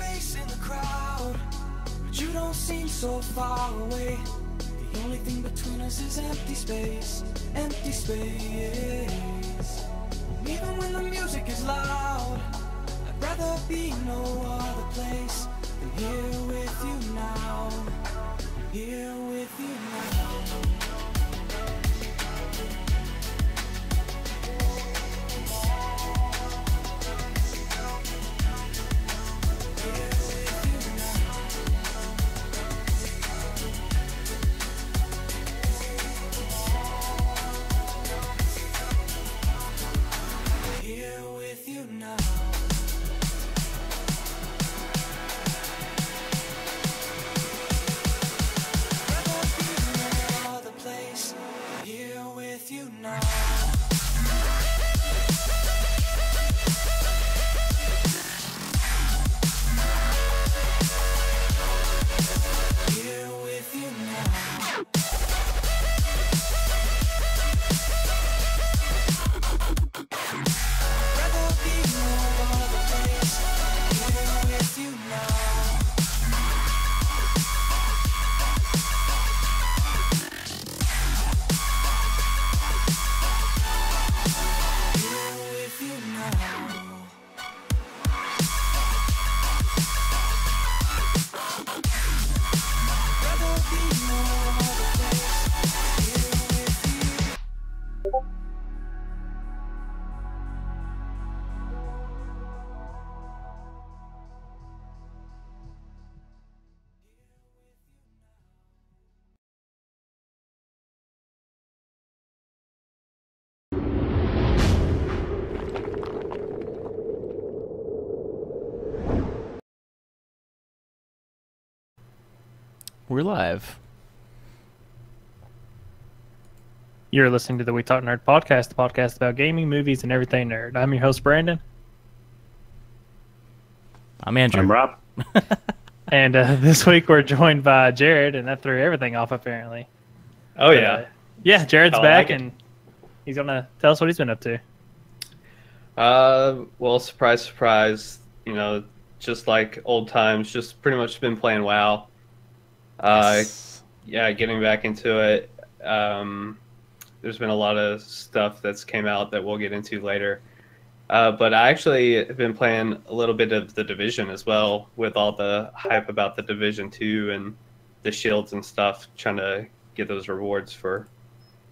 face in the crowd, but you don't seem so far away. The only thing between us is empty space, empty space. Even when the music is loud, I'd rather be no other place than here with you now, here with you now. We're live. You're listening to the We Talk Nerd podcast, the podcast about gaming, movies, and everything nerd. I'm your host, Brandon. I'm Andrew. I'm Rob. And this week we're joined by Jared, and that threw everything off, apparently. Oh, yeah. Yeah, Jared's I back, like it. and he's going to tell us what he's been up to. Well, surprise, surprise. You know, just like old times, just pretty much been playing WoW. Yes. Yeah, getting back into it. There's been a lot of stuff that's came out that we'll get into later. But I actually have been playing a little bit of The Division as well, with all the hype about The Division 2 and the shields and stuff, trying to get those rewards for,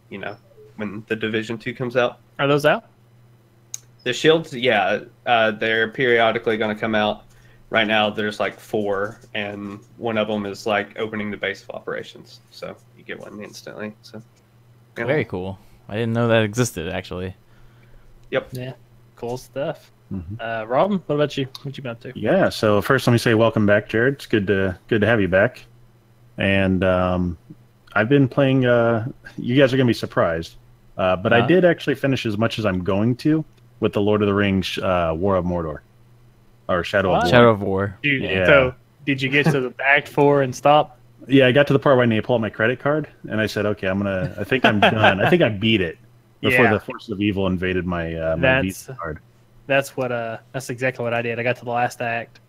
you know, when The Division 2 comes out. Are those out? The shields, yeah, they're periodically going to come out. Right now, there's like 4, and one of them is like opening the base of operations, so you get one instantly. So, yeah. Very cool. I didn't know that existed, actually. Yep. Yeah, cool stuff. Mm-hmm. Rob, what about you? What you been up to? Yeah, so first let me say welcome back, Jared. It's good to have you back. And I've been playing. You guys are gonna be surprised, but I did actually finish as much as I'm going to with the Lord of the Rings War of Mordor, or Shadow of War. Shadow of War. So, did you get to the Act 4 and stop? Yeah, I got to the part where I need to pull out my credit card, and I said, "Okay, I think I'm done. I think I beat it before the forces of evil invaded my my Visa card." That's exactly what I did. I got to the last act,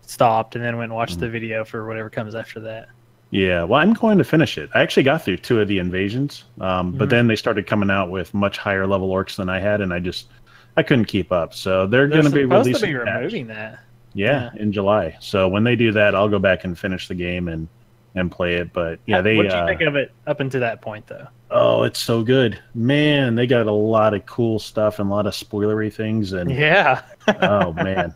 stopped, and then went and watched the video for whatever comes after that. Yeah, well, I'm going to finish it. I actually got through 2 of the invasions, but then they started coming out with much higher level orcs than I had, and I couldn't keep up. So they're going to be supposed releasing to be removing that. Yeah, in July. So when they do that, I'll go back and finish the game and play it. But yeah, what did you think of it up until that point, though? Oh, it's so good, man! They got a lot of cool stuff and a lot of spoilery things, and yeah. Oh man,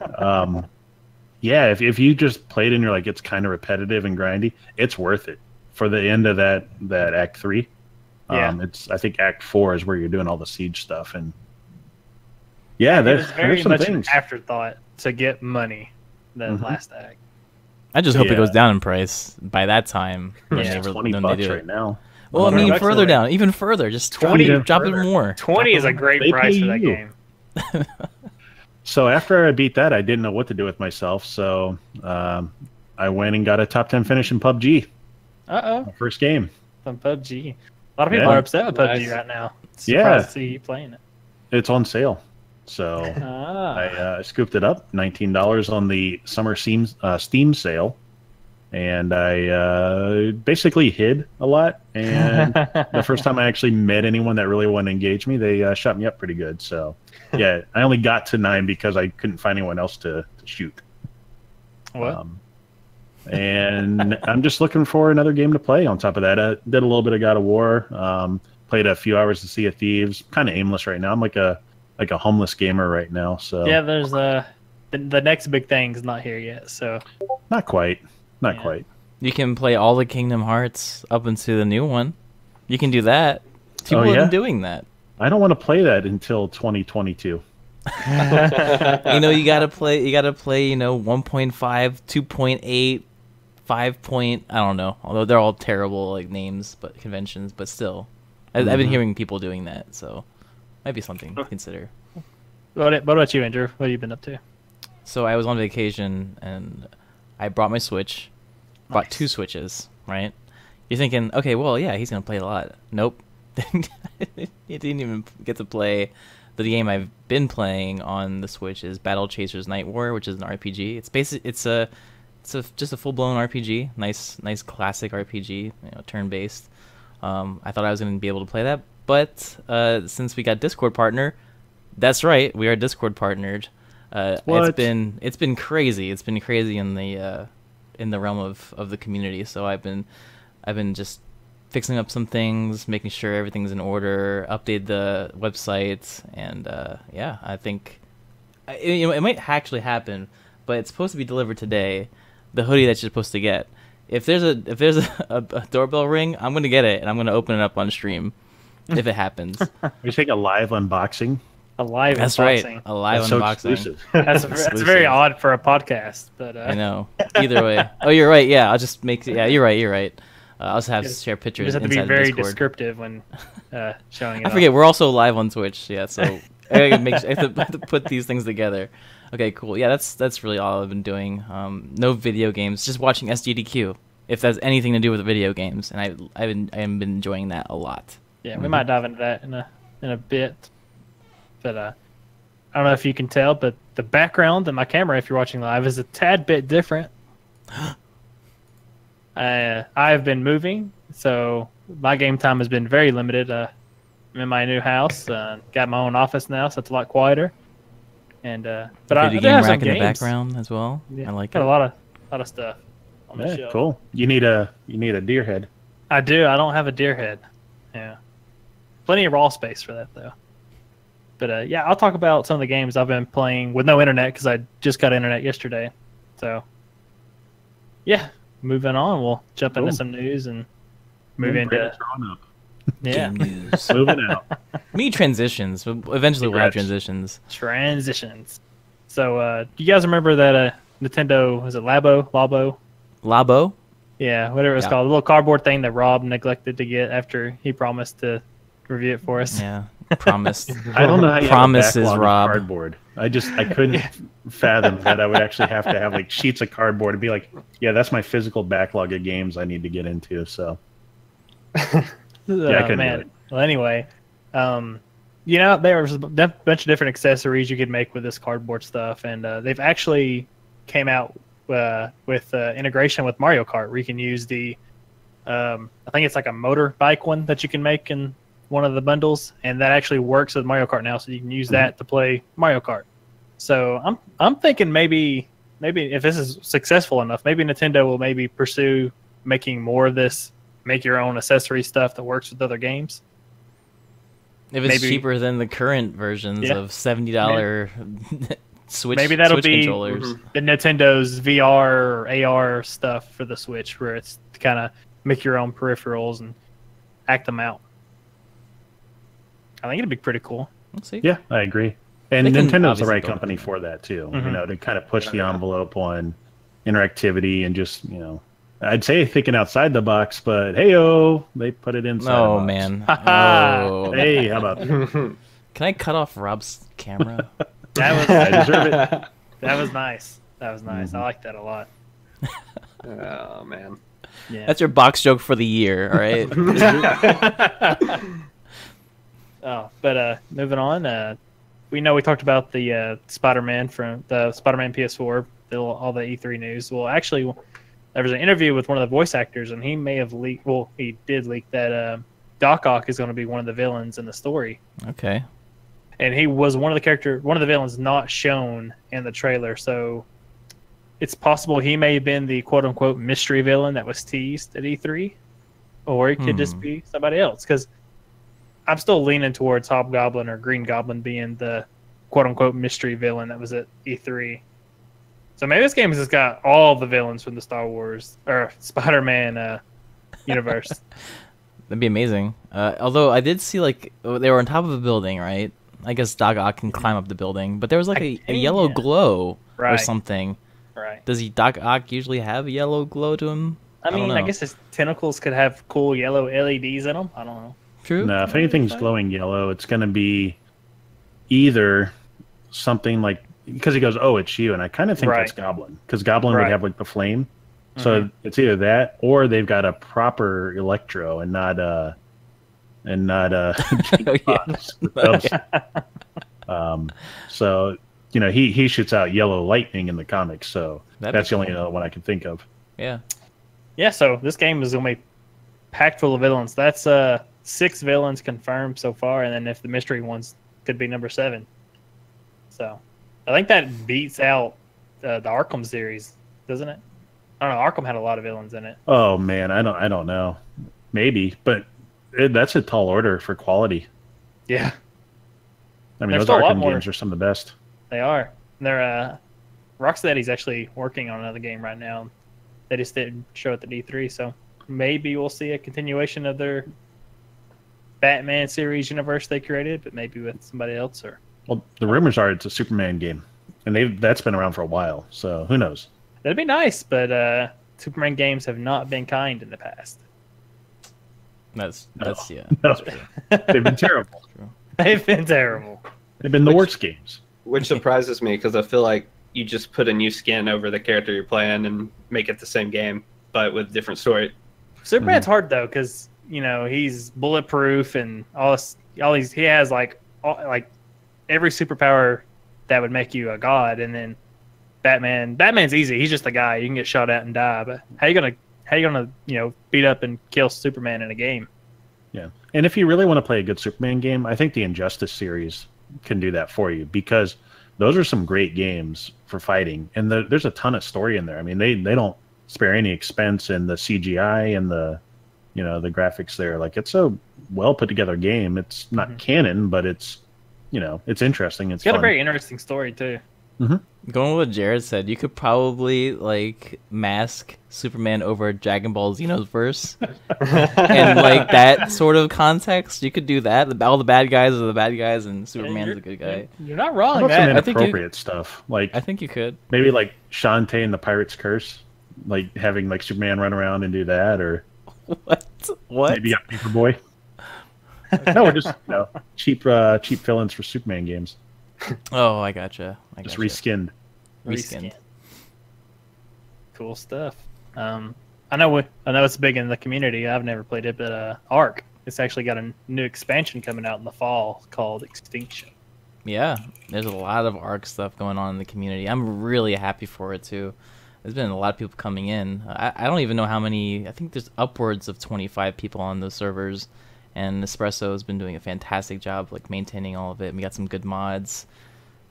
yeah. If you just played and you're like, it's kind of repetitive and grindy, it's worth it for the end of that Act 3. Yeah. I think Act 4 is where you're doing all the siege stuff, and yeah, there's very some much things. an afterthought to get money. The last act. I just hope it goes down in price by that time. It's $20 right now. Well, I mean, further down, even further. Just 20, drop it more. 20 is a great price for that game. So after I beat that, I didn't know what to do with myself. So I went and got a top 10 finish in PUBG. My first game. On PUBG. A lot of people are upset with PUBG right now. Surprised to see you playing it. It's on sale. So Ah. I scooped it up, $19 on the summer Steam sale, and I basically hid a lot. And the first time I actually met anyone that really wanted to engage me, they shut me up pretty good. So yeah, I only got to 9 because I couldn't find anyone else to shoot. What? And I'm just looking for another game to play. On top of that, I did a little bit of God of War. Played a few hours of Sea of Thieves. Kind of aimless right now. I'm like a homeless gamer right now. So Yeah, there's the next big thing's not here yet. So not quite. Not quite. You can play all the Kingdom Hearts up into the new one. You can do that. People have been doing that. I don't want to play that until 2022. You gotta play. You gotta play. 1.5, 2.8, 5 point. I don't know. Although they're all terrible like names, but conventions. But still, I've been hearing people doing that. So might be something to consider. what about you, Andrew? What have you been up to? So I was on vacation and I brought my Switch. Bought 2 Switches. Right. You're thinking, okay, well, yeah, he's gonna play a lot. Nope. He didn't even get to play. The game I've been playing on the Switch is Battle Chasers Night War, which is an RPG. It's just a full-blown RPG, nice classic RPG, turn-based. I thought I was going to be able to play that, but since we got Discord partner, that's right, we are Discord partnered. It's been crazy. It's been crazy in the realm of the community. So I've been just fixing up some things, making sure everything's in order, update the website, and yeah, I think it might actually happen, but it's supposed to be delivered today. The hoodie that you're supposed to get. If there's a doorbell ring, I'm gonna get it and I'm gonna open it up on stream if it happens. We take a live unboxing. A live That's unboxing. right, a live That's so unboxing. exclusive. That's very odd for a podcast, but I know. Either way. Oh, you're right. Yeah, I'll just make. Yeah, you're right. I'll also have share you pictures. just have to be inside very Discord. descriptive when showing it. I forget. We're also live on Twitch. Yeah, so I have to put these things together. Okay, cool. Yeah, that's really all I've been doing. No video games, just watching SGDQ. If that's anything to do with video games, and I've been enjoying that a lot. Yeah, we might dive into that in a bit, but I don't know if you can tell, but the background and my camera, if you're watching live, is a tad bit different. I've been moving, so my game time has been very limited. I'm in my new house, got my own office now, so it's a lot quieter. And but I do game have some rack in the games. background as well. Yeah, I like got it. a lot of stuff on the Yeah, shelf. cool. You need a deer head. I do. I don't have a deer head. Yeah, plenty of raw space for that though. But yeah, I'll talk about some of the games I've been playing with no internet because I just got internet yesterday. So yeah, moving on, we'll jump into some news and move into Game news. Moving out. Me transitions. Eventually we'll have Congrats. transitions. transitions. So do you guys remember that Nintendo, was it Labo? Labo? Yeah, whatever it's Yeah. called. The little cardboard thing that Rob neglected to get after he promised to review it for us. Yeah. Promised. I don't know how you Promises, have a backlog of Rob. cardboard. I couldn't fathom that I would actually have to have like sheets of cardboard and be like, yeah, that's my physical backlog of games I need to get into. So I couldn't do it. Well, anyway, there's a bunch of different accessories you could make with this cardboard stuff, and they've actually came out with integration with Mario Kart, where you can use the, I think it's like a motorbike one that you can make in one of the bundles, and that actually works with Mario Kart now, so you can use that to play Mario Kart. So I'm thinking maybe if this is successful enough, maybe Nintendo will maybe pursue making more of this, make your own accessory stuff that works with other games. If it's Maybe- cheaper than the current versions Yeah. of $70 Switch, Maybe that'll Switch be controllers. the Nintendo's VR or AR stuff for the Switch, where it's to kind of make your own peripherals and act them out. I think it'd be pretty cool. We'll see. Yeah, I agree. And They can Nintendo's the obviously right build company it. for that too. Mhm. You know, to kind of push the envelope on interactivity and just, I'd say thinking outside the box, but hey-oh, they put it inside. the Oh, box. man. Ha-ha. Oh. Hey, how about that? Can I cut off Rob's camera? I deserve it. That was nice. That was nice. I like that a lot. Oh man. Yeah. That's your box joke for the year, all right? Oh, but moving on. we know we talked about the Spider-Man from the Spider-Man PS4, all the E3 news. Well, actually, there was an interview with one of the voice actors, and he may have leaked. Well, he did leak that Doc Ock is going to be one of the villains in the story. Okay. And he was one of the villains not shown in the trailer. So it's possible he may have been the quote unquote mystery villain that was teased at E3, or it could just be somebody else. Because I'm still leaning towards Hobgoblin or Green Goblin being the quote-unquote mystery villain that was at E3. So maybe this game has just got all the villains from the Star Wars or Spider-Man universe. That'd be amazing. Although I did see like they were on top of a building, right? I guess Doc Ock can climb up the building, but there was like a yellow glow or something. Right. Does Doc Ock usually have a yellow glow to him? I mean, I guess his tentacles could have cool yellow LEDs in them. I don't know. True. No, if anything's glowing yellow, it's going to be either something like, because he goes, "Oh, it's you," and I kind of think that's Goblin, because Goblin would have like the flame. So it's either that, or they've got a proper Electro and not so he shoots out yellow lightning in the comics, so that's the only other one I can think of. Yeah. Yeah, so this game is gonna be packed full of villains. That's 6 villains confirmed so far, and then if the mystery ones could be number 7. So I think that beats out the Arkham series, doesn't it? I don't know. Arkham had a lot of villains in it. Oh man, I don't know. Maybe, but that's a tall order for quality. Yeah. I mean, those Arkham games are some of the best. They are. They're Rocksteady's actually working on another game right now. They just didn't show it at E3, so maybe we'll see a continuation of their Batman series universe they created, but maybe with somebody else. Or well, the rumors are it's a Superman game, and that's been around for a while, so who knows? That'd be nice, but Superman games have not been kind in the past. That's true. They've been terrible. They've been terrible. They've been the worst games. Which surprises me, because I feel like you just put a new skin over the character you're playing and make it the same game, but with different story. Superman's hard though, because he's bulletproof and all these. He has like every superpower that would make you a god, and then Batman's easy. He's just a guy. You can get shot at and die. But how you gonna beat up and kill Superman in a game? Yeah, and if you really want to play a good Superman game, I think the Injustice series can do that for you, because those are some great games for fighting, and there's a ton of story in there. I mean, they don't spare any expense in the CGI and the the graphics there. Like, it's a well put together game. It's not canon, but it's it's interesting. It's got a very interesting story too. Going with what Jared said, you could probably like mask Superman over Dragon Ball Xenoverse and like that sort of context. You could do that. All the bad guys are the bad guys, and Superman's a good guy. You're not wrong. Some inappropriate stuff. Like, I think you could maybe like Shantae and the Pirate's Curse, like having like Superman run around and do that, or what? Maybe got Paperboy. No, we're just cheap villains for Superman games. Oh, I gotcha. Just reskinned. Cool stuff. I know it's big in the community. I've never played it, but Ark. It's actually got a new expansion coming out in the fall called Extinction. Yeah, there's a lot of Ark stuff going on in the community. I'm really happy for it too. There's been a lot of people coming in. I don't even know how many. I think there's upwards of 25 people on those servers. And Nespresso has been doing a fantastic job like maintaining all of it. We got some good mods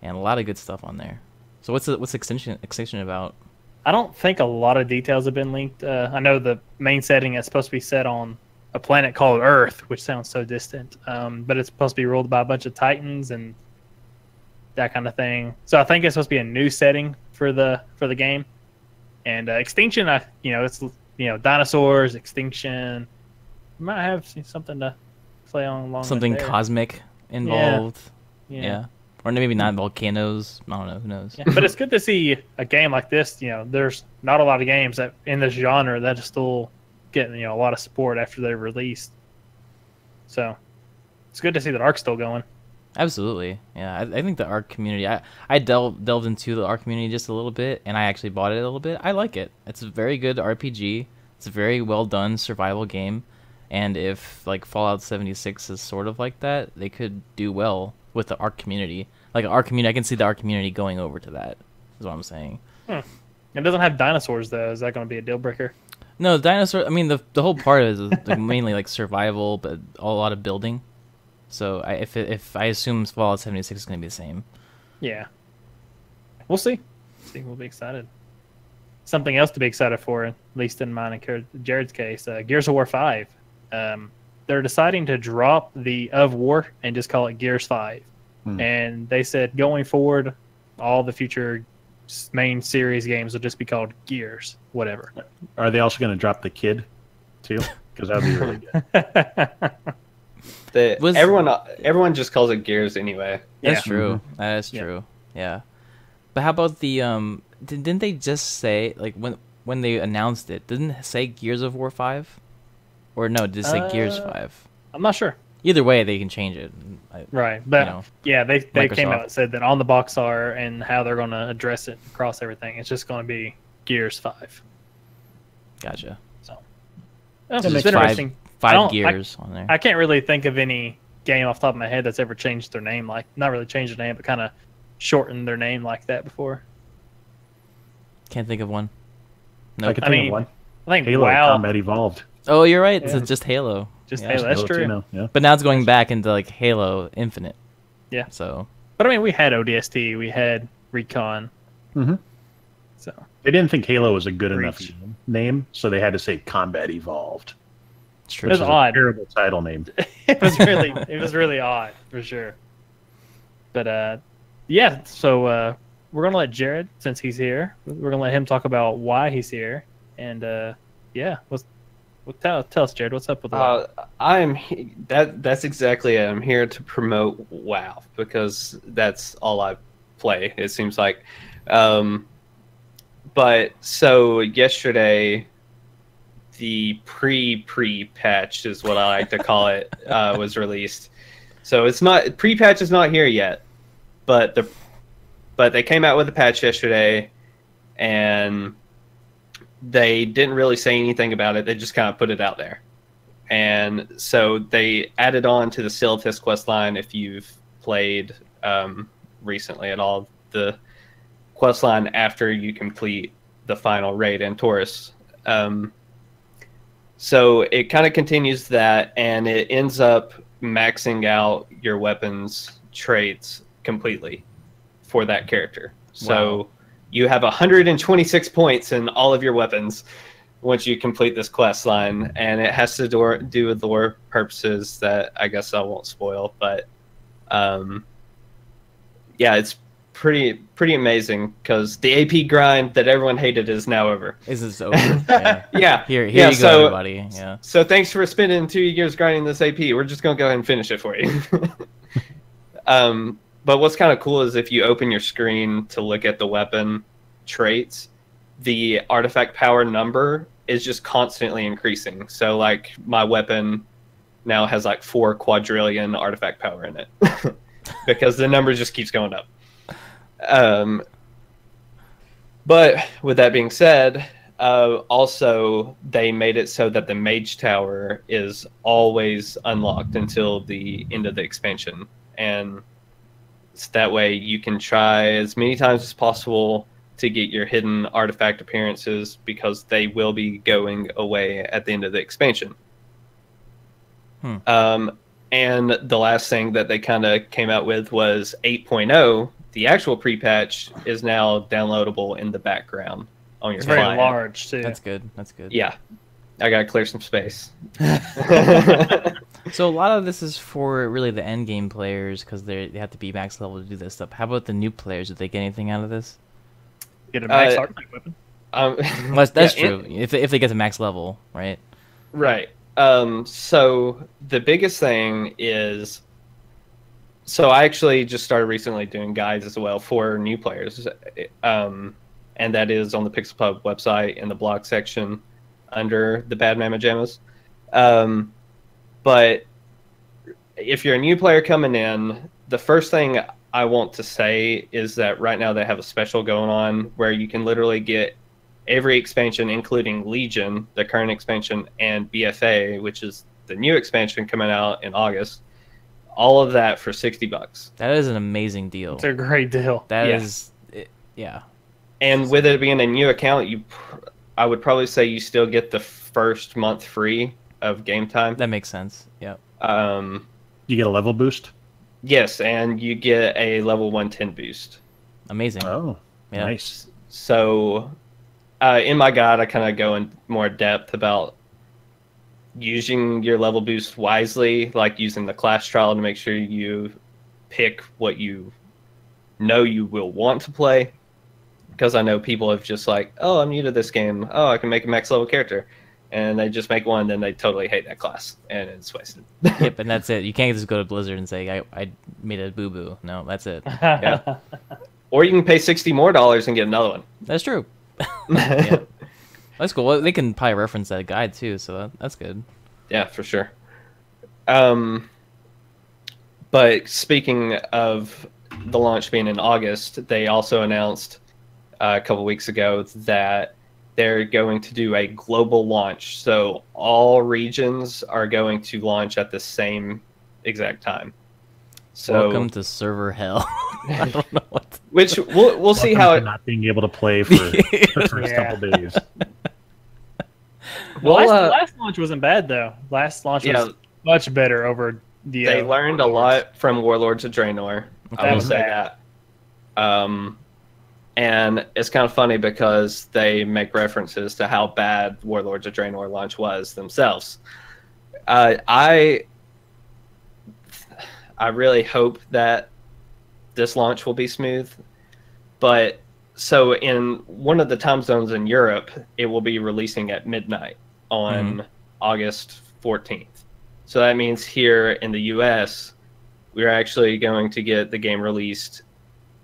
and a lot of good stuff on there. So what's Extinction about? I don't think a lot of details have been leaked. I know the main setting is supposed to be set on a planet called Earth, which sounds so distant. But it's supposed to be ruled by a bunch of Titans and that kind of thing. So I think it's supposed to be a new setting for the game. And Extinction, it's dinosaurs, extinction. You might have something to play on along. Something with there. Cosmic involved. Yeah. Or maybe not volcanoes. I don't know. Who knows? Yeah, but it's good to see a game like this. There's not a lot of games that in this genre that are still getting a lot of support after they're released. So it's good to see that Ark's still going. Absolutely. Yeah, I think the Ark community. I delved into the Ark community just a little bit, and I actually bought it a little bit. I like it. It's a very good RPG. It's a very well done survival game. And if like Fallout 76 is sort of like that, they could do well with the Ark community. Like our community, I can see our community going over to that. Is what I'm saying. It doesn't have dinosaurs though. Is that going to be a deal breaker? No, dinosaur. I mean, the whole part is like mainly like survival, but a lot of building. So if I assume Fallout 76 is going to be the same. Yeah. We'll see. We'll be excited. Something else to be excited for, at least in mine and Jared's case, Gears of War 5. They're deciding to drop the of War and just call it Gears 5. And they said going forward, all the future main series games will just be called Gears, whatever. Are they also going to drop the kid too? Because that would be really good. Everyone just calls it Gears anyway. That's true. That is true. Yeah. But how about the didn't they just say, like, when they announced it, didn't it say Gears of War 5? Or no, did it say Gears 5? I'm not sure. Either way, they can change it. Right, but they Microsoft came out and said that on the box art and how they're going to address it across everything, it's just going to be Gears 5. Gotcha. So that's So just there's interesting. Five Gears on there. I can't really think of any game off the top of my head that's ever changed their name, like not really changed their name, but kind of shortened their name like that before. Can't think of one. I can think of one. I think Halo WoW. Combat Evolved. Oh, you're right. It's just Halo. Just Yeah. Halo. That's Halo true. 2 now, yeah. But now it's going back into like Halo Infinite. Yeah. So. But I mean, we had ODST, we had Recon. Mm-hmm. So They didn't think Halo was a good enough Reach. name, so they had to say Combat Evolved. It's true. It was Which is odd. a terrible title name. it was really odd for sure. But yeah, so we're gonna let Jared, since he's here, we're gonna let him talk about why he's here, and yeah, tell us, Jared, what's up with WoW? That's exactly it. I'm here to promote WoW because that's all I play, it seems like. But so yesterday, the pre-patch is what I like to call it, was released. So it's not, pre-patch is not here yet, but they came out with a patch yesterday, and they didn't really say anything about it. They just kind of put it out there. And so they added on to the Silithus quest line, if you've played recently at all, the quest line after you complete the final raid in Taurus. So it kind of continues that, and it ends up maxing out your weapons traits completely for that character. So Wow. you have 126 points in all of your weapons once you complete this quest line, and it has to do with lore purposes that I guess I won't spoil, but yeah, it's pretty amazing because the AP grind that everyone hated is now over. Is this over? Yeah. Yeah. Here yeah, you go, everybody. Yeah. So thanks for spending 2 years grinding this AP. We're just gonna go ahead and finish it for you. But what's kind of cool is if you open your screen to look at the weapon traits, the artifact power number is just constantly increasing. So like my weapon now has like 4 quadrillion artifact power in it because the number just keeps going up. But with that being said, also they made it so that the mage tower is always unlocked until the end of the expansion, and that way you can try as many times as possible to get your hidden artifact appearances because they will be going away at the end of the expansion. And the last thing that they kind of came out with was 8.0. The actual pre-patch is now downloadable in the background on your It's very client. large too. That's good. That's good. Yeah, I gotta clear some space. So a lot of this is for really the end game players because they have to be max level to do this stuff. How about the new players? Did they get anything out of this? Get a max artifact weapon. Well, that's yeah, true. If they get to max level, right? Right. So the biggest thing is, so I actually just started recently doing guides as well for new players, and that is on the PixelPub website in the blog section under the Bad Mama Jammas. But if you're a new player coming in, the first thing I want to say is that right now they have a special going on where you can literally get every expansion, including Legion, the current expansion, and BFA, which is the new expansion coming out in August, all of that for $60. That is an amazing deal. It's a great deal. That Yeah. is, yeah. And with it being a new account, I would probably say you still get the first month free of game time. That makes sense. Yep. You get a level boost. Yes, and you get a level 110 boost. Amazing. Oh, Yeah. nice. So, in my guide, I kind of go in more depth about using your level boost wisely, like using the class trial to make sure you pick what you know you will want to play. Because I know people have just like, oh, I'm new to this game. Oh, I can make a max level character. And they just make one, then they totally hate that class, and it's wasted. Yep, and that's it. You can't just go to Blizzard and say, I made a boo-boo. No, that's it. Yeah. Or you can pay $60 more and get another one. That's true. Yeah. That's cool. Well, they can probably reference that guide, too, so that's good. Yeah, for sure. But speaking of the launch being in August, they also announced a couple weeks ago that they're going to do a global launch. So all regions are going to launch at the same exact time. So Welcome to server hell. I don't know what to... which we'll see how it. Not being able to play for the first Yeah. couple days. Well, Well, last launch wasn't bad though. Last launch Yeah. was much better over the. They learned a lot from Warlords of Draenor. I That will was say bad. that. And it's kind of funny because they make references to how bad Warlords of Draenor launch was themselves. I really hope that this launch will be smooth. But so in one of the time zones in Europe, it will be releasing at midnight on August 14th. So that means here in the US, we're actually going to get the game released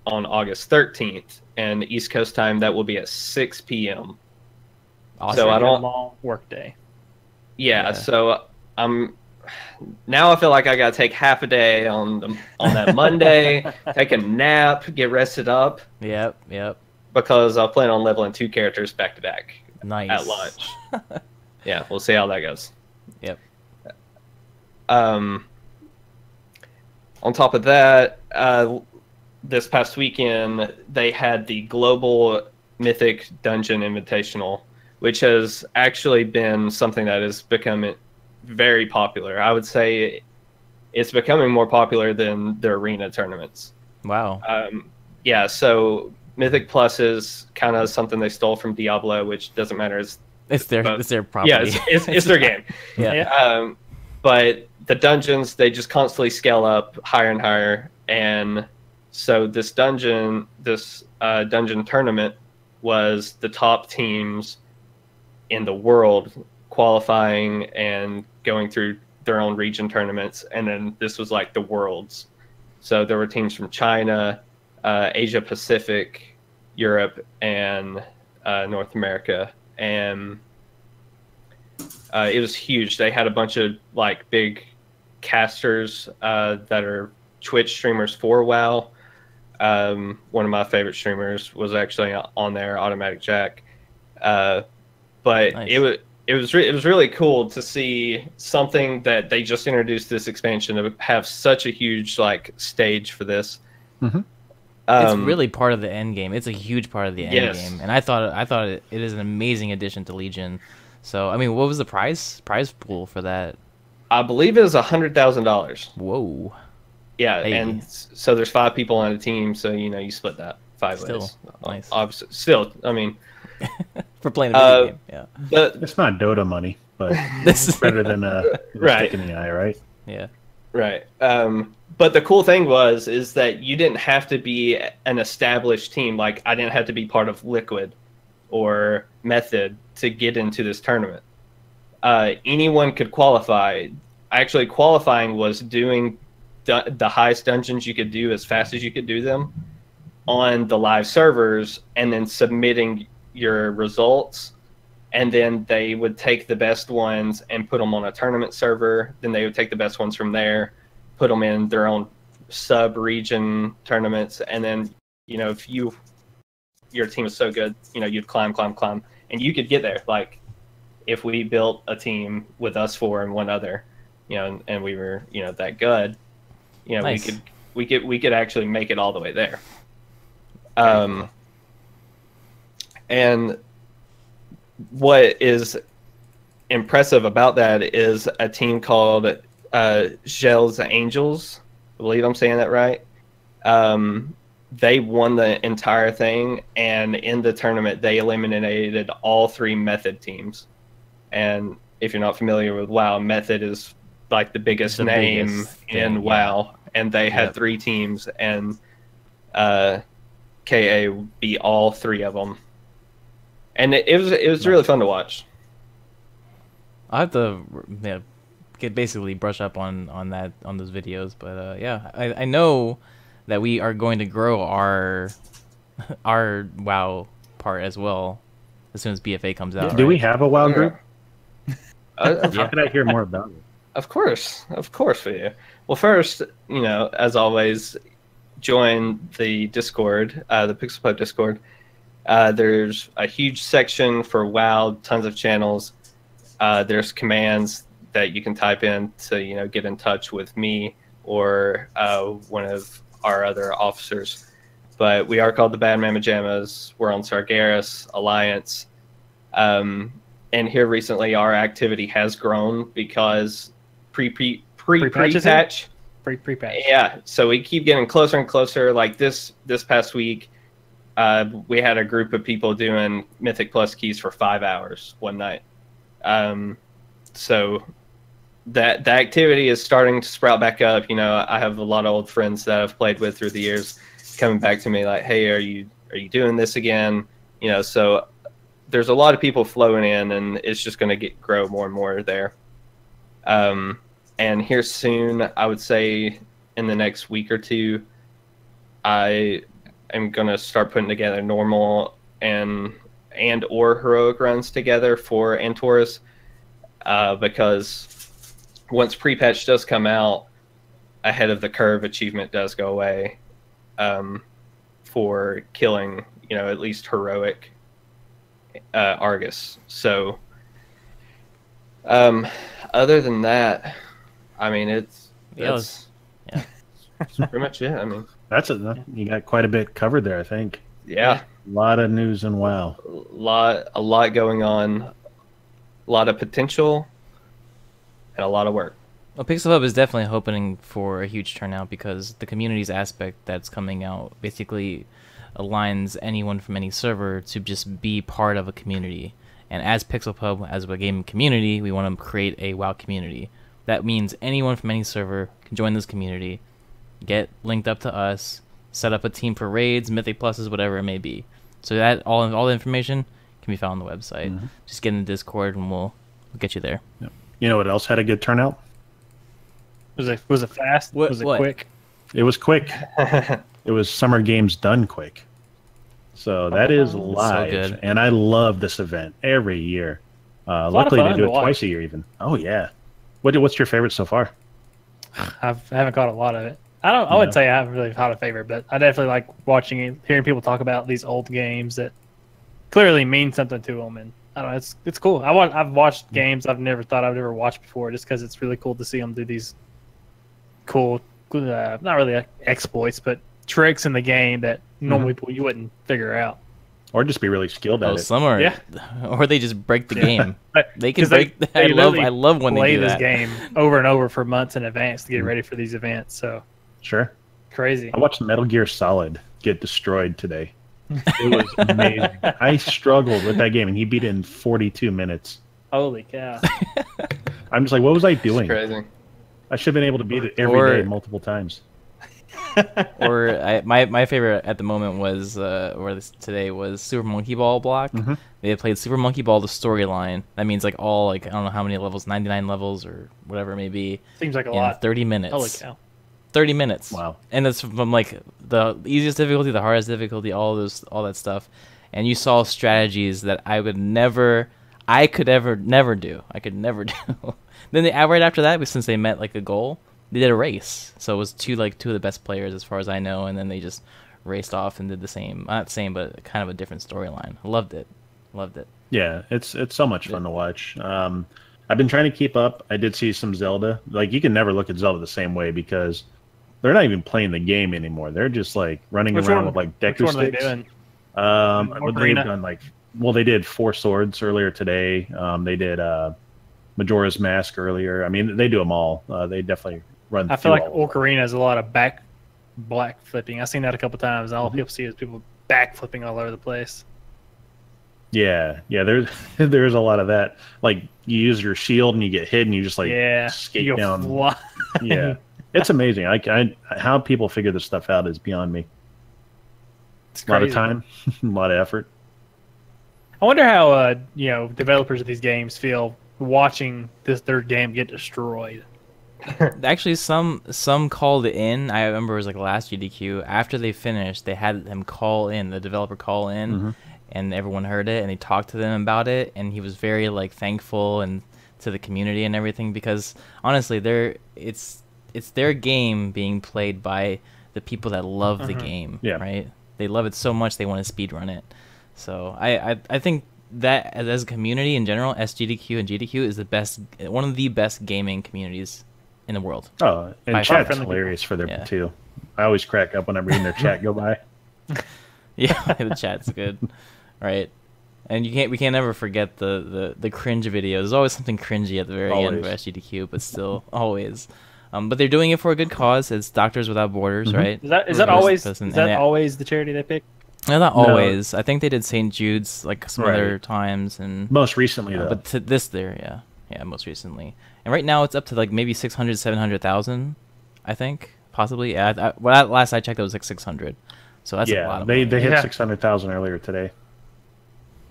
on August 13th, and East Coast time that will be at 6 p.m. Awesome. So I don't. long work day. Yeah, Yeah. so now I feel like I got to take half a day on that Monday, take a nap, get rested up, Yep. because I plan on leveling 2 characters back to back Nice. at launch. Yeah, we'll see how that goes. Yep. On top of that, this past weekend, they had the Global Mythic Dungeon Invitational, which has actually been something that has become very popular. I would say it's becoming more popular than the arena tournaments. Wow. Yeah, so Mythic Plus is kind of something they stole from Diablo, which doesn't matter. It's their property. Yeah, it's their game. Yeah. But the dungeons, they just constantly scale up higher and higher, and so this dungeon tournament was the top teams in the world qualifying and going through their own region tournaments, and then this was like the worlds. So there were teams from China, Asia Pacific, Europe, and North America, and it was huge. They had a bunch of like big casters that are Twitch streamers for WoW. One of my favorite streamers was actually on there, Automatic Jack. But Nice. it was really cool to see something that they just introduced this expansion to have such a huge like stage for this. Mhm. It's really part of the end game. It's a huge part of the end Yes. game, and I thought it is an amazing addition to Legion. So I mean, what was the prize pool for that? I believe it was $100,000. Whoa. Yeah, Hey. and so there's 5 people on a team, so you split that 5 Still, ways. nice. Obviously, still, I mean, For playing a video game. Yeah. the It's not Dota money, but This it's better than a Right. stick in the eye, right? Yeah. right. But the cool thing is that you didn't have to be an established team. Like I didn't have to be part of Liquid or Method to get into this tournament. Anyone could qualify. Actually, qualifying was doing the highest dungeons you could do as fast as you could do them on the live servers, and then submitting your results. And then they would take the best ones and put them on a tournament server. Then they would take the best ones from there, put them in their own sub-region tournaments. And then, if your team is so good, you'd climb, and you could get there. Like, if we built a team with us 4 and one other, and we were, that good, You know, Nice. we could actually make it all the way there. And what is impressive about that is a team called Gels Angels. I believe I'm saying that right. They won the entire thing, and in the tournament, they eliminated all 3 Method teams. And if you're not familiar with WoW, Method is like the biggest name biggest in thing, WoW, and they had Yep. 3 teams, and KA beat all 3 of them. And it was really fun to watch. I have to basically brush up on those videos, but yeah, I know that we are going to grow our WoW part as well as soon as BFA comes out. Do we right? have a WoW group? How How could I hear more about it? Of course for you. Well, first, you know, as always, join the Discord, the PixelPub Discord. There's a huge section for WoW, tons of channels. There's commands that you can type in to, you know, get in touch with me or one of our other officers. But we are called the Bad Mama Jammas. We're on Sargeras Alliance. And here recently, our activity has grown because pre-patch. Pre-patch. Yeah, so we keep getting closer and closer. Like this past week, we had a group of people doing Mythic Plus keys for 5 hours one night. So that the activity is starting to sprout back up. You know, I have a lot of old friends that I've played with through the years coming back to me like, "Hey, are you doing this again?" You know, so there's a lot of people flowing in, and it's just going to grow more and more there. And here soon, I would say in the next week or two, I am going to start putting together normal and or heroic runs together for Antorus, because once pre-patch does come out, ahead of the curve achievement does go away for killing, you know, at least heroic Argus. So other than that, I mean, that's pretty much it. I mean, You got quite a bit covered there, I think. yeah, A lot of news and WoW. a lot going on, a lot of potential, and a lot of work. Well, PixelPub is definitely hoping for a huge turnout because the communities aspect that's coming out basically aligns anyone from any server to just be part of a community. And as PixelPub, as a gaming community, we want to create a WoW community. That means anyone from any server can join this community, get linked up to us, set up a team for raids, Mythic Pluses, whatever it may be. So that all the information can be found on the website. Mm-hmm. Just get in the Discord and we'll get you there. Yep. You know what else had a good turnout? Was it fast? What- Was it what? quick? It was quick. It was Summer Games Done Quick. So that is live, good. and I love this event every year. lot of Luckily, they fun do to it watch. twice a year, even. Oh yeah. What's your favorite so far? I haven't caught a lot of it. I wouldn't say I haven't really caught a favorite, but I definitely like watching it, hearing people talk about these old games that clearly mean something to them, and I don't know, it's cool. I've watched games I've never thought I'd ever watched before, just because it's really cool to see them do these cool, not really exploits, but tricks in the game that normally you wouldn't figure out. Or just be really skilled at Oh, it. some are, Yeah. or they just break the game. But- They can 'cause break. I literally love when they play do this that. game over and over for months in advance to get ready for these events. So Sure. crazy. I watched Metal Gear Solid get destroyed today. It was amazing. I struggled with that game, and he beat it in 42 minutes. Holy cow! I'm just like, what was I doing? Crazy. I should have been able to beat it every day, Or- multiple times. Or my favorite at the moment was today was Super Monkey Ball block. Mhm. They had played Super Monkey Ball the storyline. That means like all I don't know how many levels, 99 levels or whatever it may be, Seems like a in lot. 30 minutes. Holy cow! 30 minutes. Wow. And that's from like the easiest difficulty, the hardest difficulty, all that stuff. And you saw strategies that I could never do. Then right after that, since they met like a goal, they did a race. So it was two of the best players as far as I know, and then they just raced off and did the same, not the same, but kind of a different storyline. Loved it. Yeah, it's so much fun to watch. I've been trying to keep up. I did see some Zelda. Like, you can never look at Zelda the same way because they're not even playing the game anymore. They're just like running around with like Deku Which one are they sticks. doing? They've done like, well, they did Four Swords earlier today. They did Majora's Mask earlier. I mean, they do them all. They definitely run. I feel like all of them. Ocarina has a lot of black flipping. I've seen that a couple times. And all people see is people back flipping all over the place. Yeah, there's a lot of that. Like you use your shield and you get hit and you just like skate you go down. fly. Yeah, it's amazing. How people figure this stuff out is beyond me. It's A lot of crazy. time, a lot of effort. I wonder how developers of these games feel watching their game get destroyed. Actually, some called in. I remember it was like last GDQ. After they finished, they had them call in, the developer call in, and everyone heard it, and they talked to them about it, and he was very like thankful and to the community and everything, because honestly, it's their game being played by the people that love the game, right? They love it so much they want to speedrun it. So I think that as a community in general, SGDQ and GDQ is one of the best gaming communities in the world. Oh, and By chat's far. hilarious for their too. I always crack up when I'm reading their chat go by. Yeah, the chat's good, right? And we can't ever forget the cringe videos. There's always something cringy at the very end of SGDQ, but still always. But they're doing it for a good cause. It's Doctors Without Borders, right? Is that always the charity they pick? No, not always. I think they did St. Jude's like some other times, and most recently though. But most recently. And right now it's up to like maybe 600, 700,000, I think, possibly. Yeah, last I checked, it was like 600. So that's a lot of money. They hit 600,000 earlier today.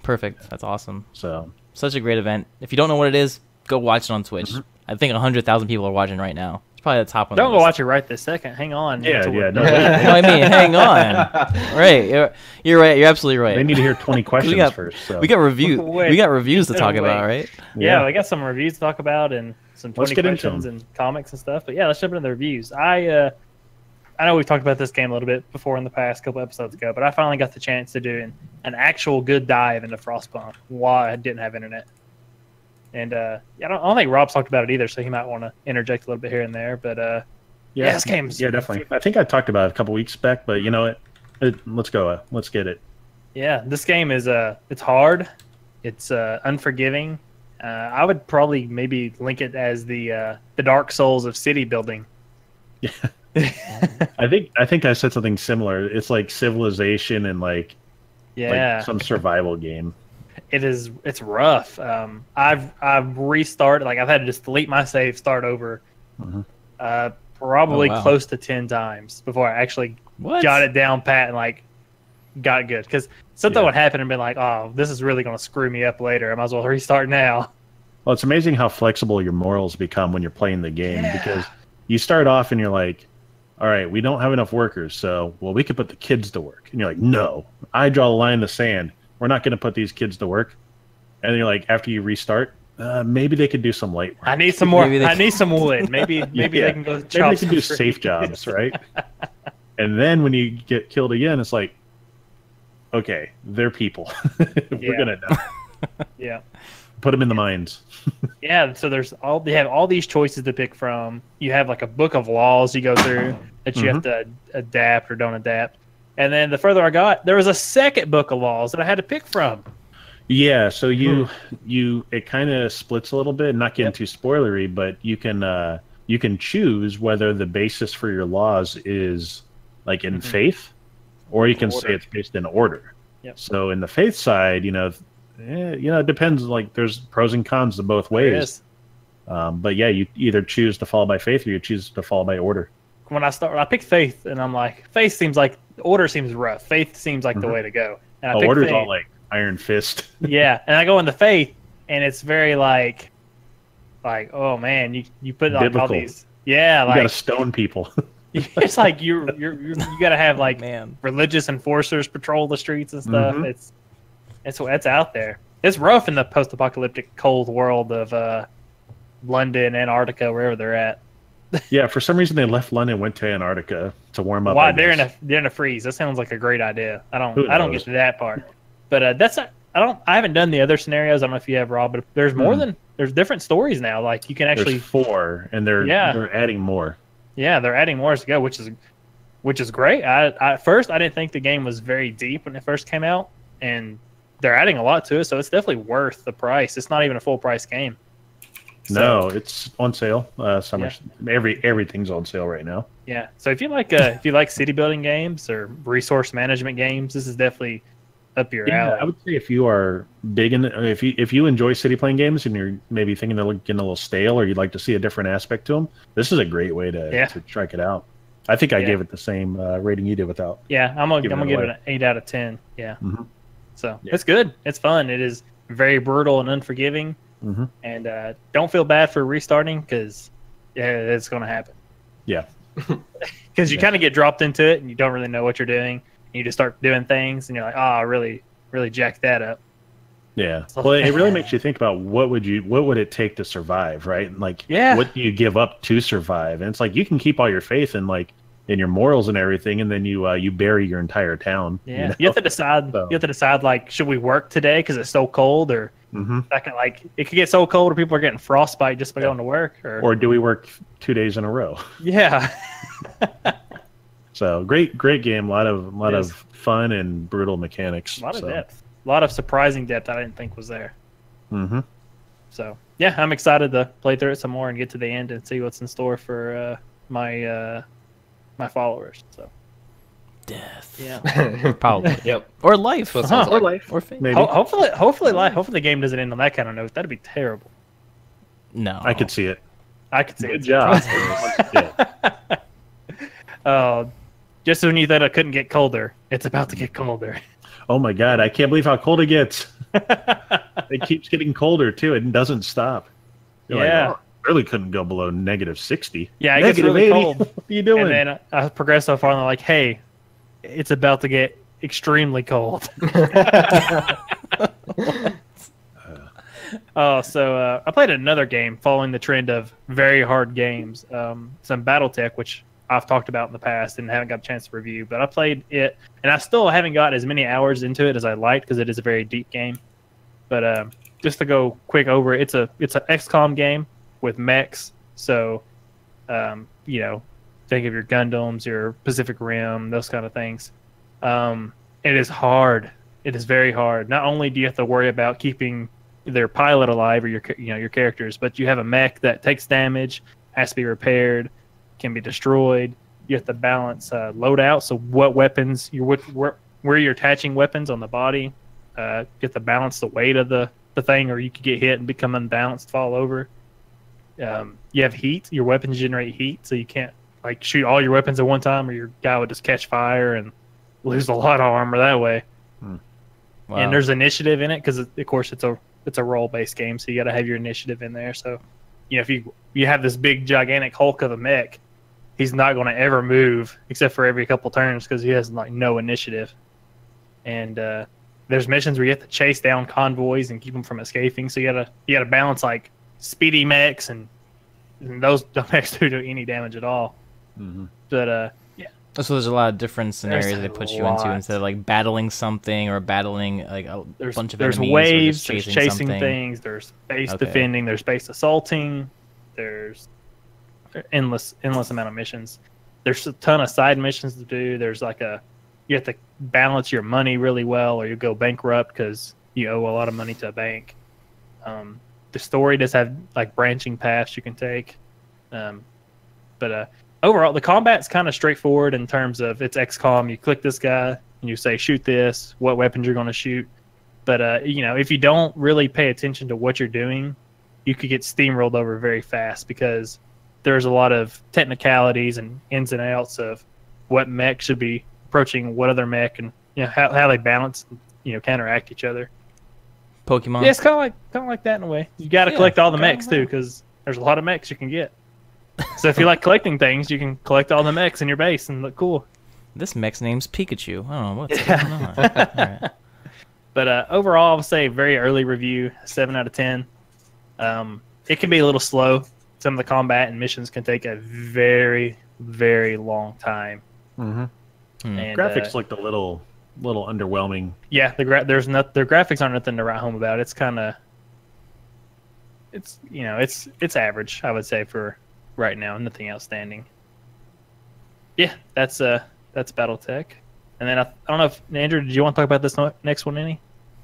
Perfect. That's awesome. So such a great event. If you don't know what it is, go watch it on Twitch. I think 100,000 people are watching right now. It's probably the top one. Don't go watch it right this second. Hang on. Yeah. No, you know what I mean? Hang on. Right. You're right. You're absolutely right. They need to hear 20 questions first. So. We got reviews to talk about, right? Yeah, we got some reviews to talk about and some 20 let's get questions and comics and stuff. But yeah, let's jump into the reviews. I know we've talked about this game a little bit before in the past couple episodes ago, but I finally got the chance to do an actual good dive into Frostpunk while I didn't have internet. And I don't think Rob's talked about it either, so he might want to interject a little bit here and there. But this game's definitely. I think I talked about it a couple weeks back, but you know what? Let's go. Let's get it. Yeah, this game is it's hard. It's unforgiving. I would probably maybe link it as the Dark Souls of city building. Yeah. I think I said something similar. It's like Civilization and like some survival game. It's rough. I've restarted, like I've had to just delete my save, start over probably close to 10 times before I actually got it down pat and like got good, because something would happen and been like, oh, this is really going to screw me up later, I might as well restart now. Well, it's amazing how flexible your morals become when you're playing the game, because you start off and you're like, all right, we don't have enough workers, so we could put the kids to work. And you're like, no, I draw a line in the sand. We're not going to put these kids to work. And then you're like, after you restart, maybe they could do some light work. I need some more. I need some wood. Maybe they can go. Maybe they can do safe jobs, right? And then when you get killed again, it's like, okay, they're people. We're gonna die. Yeah. Put them in the mines. Yeah. So they have all these choices to pick from. You have like a book of laws you go through that you have to adapt or don't adapt. And then the further I got, there was a second book of laws that I had to pick from. Yeah, so it kind of splits a little bit. Not getting too spoilery, but you can choose whether the basis for your laws is like in faith, or you can say it's based in order. Yep. So in the faith side, it depends. Like there's pros and cons to both ways. But yeah, you either choose to follow by faith or you choose to follow by order. When I picked faith, and I'm like, faith seems like order seems rough. Faith seems like the way to go. And I picked order's faith. all like Iron Fist. Yeah, and I go into faith, and it's very like oh man, you put like all these. Yeah, you gotta stone people. It's like you gotta have like religious enforcers patrol the streets and stuff. It's out there. It's rough in the post-apocalyptic cold world of London, Antarctica, wherever they're at. Yeah, for some reason they left London, went to Antarctica to warm up. Why they're in a freeze? That sounds like a great idea. I don't get to that part, but I haven't done the other scenarios. I don't know if you have, Rob, but there's more than there's different stories now. Like you can actually there's 4, and they're adding more. Yeah, they're adding more as to go, which is great. At first I didn't think the game was very deep when it first came out, and they're adding a lot to it, so it's definitely worth the price. It's not even a full price game. No, it's on sale. Summer, everything's on sale right now. Yeah. So if you like city building games or resource management games, this is definitely up your alley. I would say if you are big in, if you enjoy city playing games and you're maybe thinking they're getting a little stale or you'd like to see a different aspect to them, this is a great way to check it out. I think I gave it the same rating you did without. Yeah, I'm gonna give it an 8 out of 10. Yeah. Mm-hmm. So it's good. It's fun. It is very brutal and unforgiving. Mm-hmm. And don't feel bad for restarting because it's going to happen. Yeah. Because you kind of get dropped into it and you don't really know what you're doing. And you just start doing things and you're like, I really jacked that up. Yeah. Well, it really makes you think about what would it take to survive, right? And like, what do you give up to survive? And it's like you can keep all your faith in your morals and everything, and then you bury your entire town. Yeah. You have to decide. So. You have to decide like, should we work today because it's so cold, or it could get so cold where people are getting frostbite just by going to work, or do we work 2 days in a row? Yeah. So great game. A lot of fun and brutal mechanics. A lot of depth. A lot of surprising depth I didn't think was there. Mm-hmm. So yeah, I'm excited to play through it some more and get to the end and see what's in store for my followers. So death. Yeah. Probably. Yep. Or life. Or life. Or fate. Maybe. Hopefully the game doesn't end on that kind of note. That'd be terrible. No. I could see it. I could see it. Good job. Oh, just when you thought it couldn't get colder, it's about to get colder. Oh my God, I can't believe how cold it gets. It keeps getting colder too. It doesn't stop. You're like, really couldn't go below -60. Yeah, it gets really cold. What are you doing? And then I progress so far, and they're like, hey, it's about to get extremely cold. So I played another game following the trend of very hard games, some BattleTech, which I've talked about in the past and haven't got a chance to review. But I played it, and I still haven't got as many hours into it as I liked because it is a very deep game. But just to go quick over it, it's an XCOM game with mechs. So, think of your Gundams, your Pacific Rim, those kind of things. It is hard. It is very hard. Not only do you have to worry about keeping their pilot alive or your characters, but you have a mech that takes damage, has to be repaired, can be destroyed. You have to balance loadout. So what weapons where you're attaching weapons on the body. You have to balance the weight of the thing, or you could get hit and become unbalanced, fall over. You have heat. Your weapons generate heat, so you can't shoot all your weapons at one time, or your guy would just catch fire and lose a lot of armor that way. Wow. And there's initiative in it because, of course, it's a role-based game, so you got to have your initiative in there. So, if you have this big gigantic Hulk of a mech, he's not going to ever move except for every couple turns because he has no initiative. And there's missions where you have to chase down convoys and keep them from escaping. So you gotta balance speedy mechs and those mechs don't do any damage at all. Mm-hmm. But so there's a lot of different scenarios they put you into instead of battling something or battling a bunch of there's enemies. Waves, or there's chasing things, there's base defending, there's base assaulting, there's endless amount of missions. There's a ton of side missions to do. There's you have to balance your money really well, or you go bankrupt because you owe a lot of money to a bank. The story does have branching paths you can take, but overall the combat's kind of straightforward in terms of it's XCOM. You click this guy and you say shoot this, what weapons you're going to shoot. But if you don't really pay attention to what you're doing, you could get steamrolled over very fast because there's a lot of technicalities and ins and outs of what mech should be approaching what other mech, and how they balance, counteract each other. Pokemon. Yeah, it's kind of like that in a way. You got to collect all the mechs too, because there's a lot of mechs you can get. So if you like collecting things, you can collect all the mechs in your base and look cool. This mech's name's Pikachu. I don't know what's going on. All right. But overall, I would say very early review, 7 out of 10. It can be a little slow. Some of the combat and missions can take a very, very long time. Mm-hmm. And graphics looked a little underwhelming. Yeah, their graphics aren't nothing to write home about. It's kind of, it's average, I would say, for right now. Nothing outstanding. Yeah, that's BattleTech. And then I don't know if Andrew, did you want to talk about this next one any?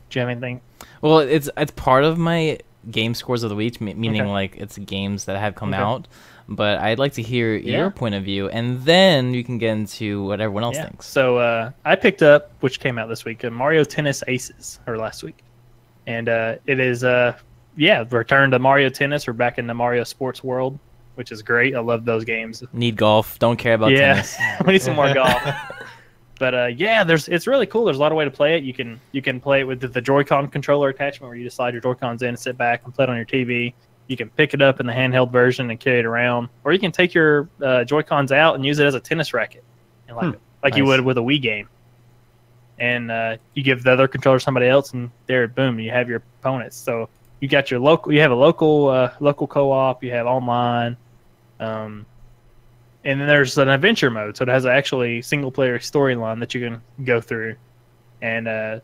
Do you have anything? Well, it's part of my game scores of the week, meaning Okay. like it's games that have come Okay. out. But I'd like to hear Yeah. your point of view, and then you can get into what everyone else thinks. So I picked up, which came out this week, Mario Tennis Aces, or last week. And it is, return to Mario Tennis. We're back in the Mario Sports world, which is great. I love those games. Need golf. Don't care about tennis. we need some more golf. But it's really cool. There's a lot of way to play it. You can play it with the Joy-Con controller attachment, where you just slide your Joy-Cons in and sit back and play it on your TV. You can pick it up in the handheld version and carry it around, or you can take your Joy-Cons out and use it as a tennis racket, and like you Nice. would with a Wii game. And you give the other controller to somebody else, and there, boom, you have your opponents. So you got your local. You have a local co-op. You have online. And then there's an adventure mode, so it has actually single-player storyline that you can go through. And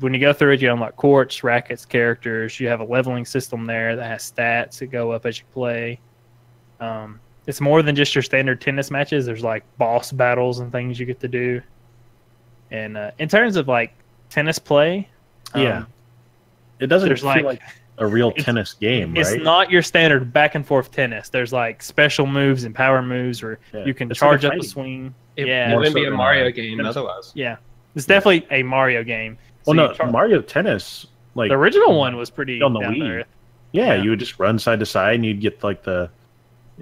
when you go through it, you unlock courts, rackets, characters. You have a leveling system there that has stats that go up as you play. It's more than just your standard tennis matches. There's like boss battles and things you get to do. And in terms of like tennis play, Yeah. It doesn't there's feel like a real tennis game, it's right? not your standard back and forth tennis. There's like special moves and power moves where Yeah. you can It's like charge a up the fighting. swing. It Yeah, wouldn't be so a than Mario I- game otherwise. yeah. It's definitely a Mario game. Well, So no, you char- Mario Tennis, like the original one was pretty on the down Wii. to earth. Yeah, Yeah. you would just run side to side, and you'd get like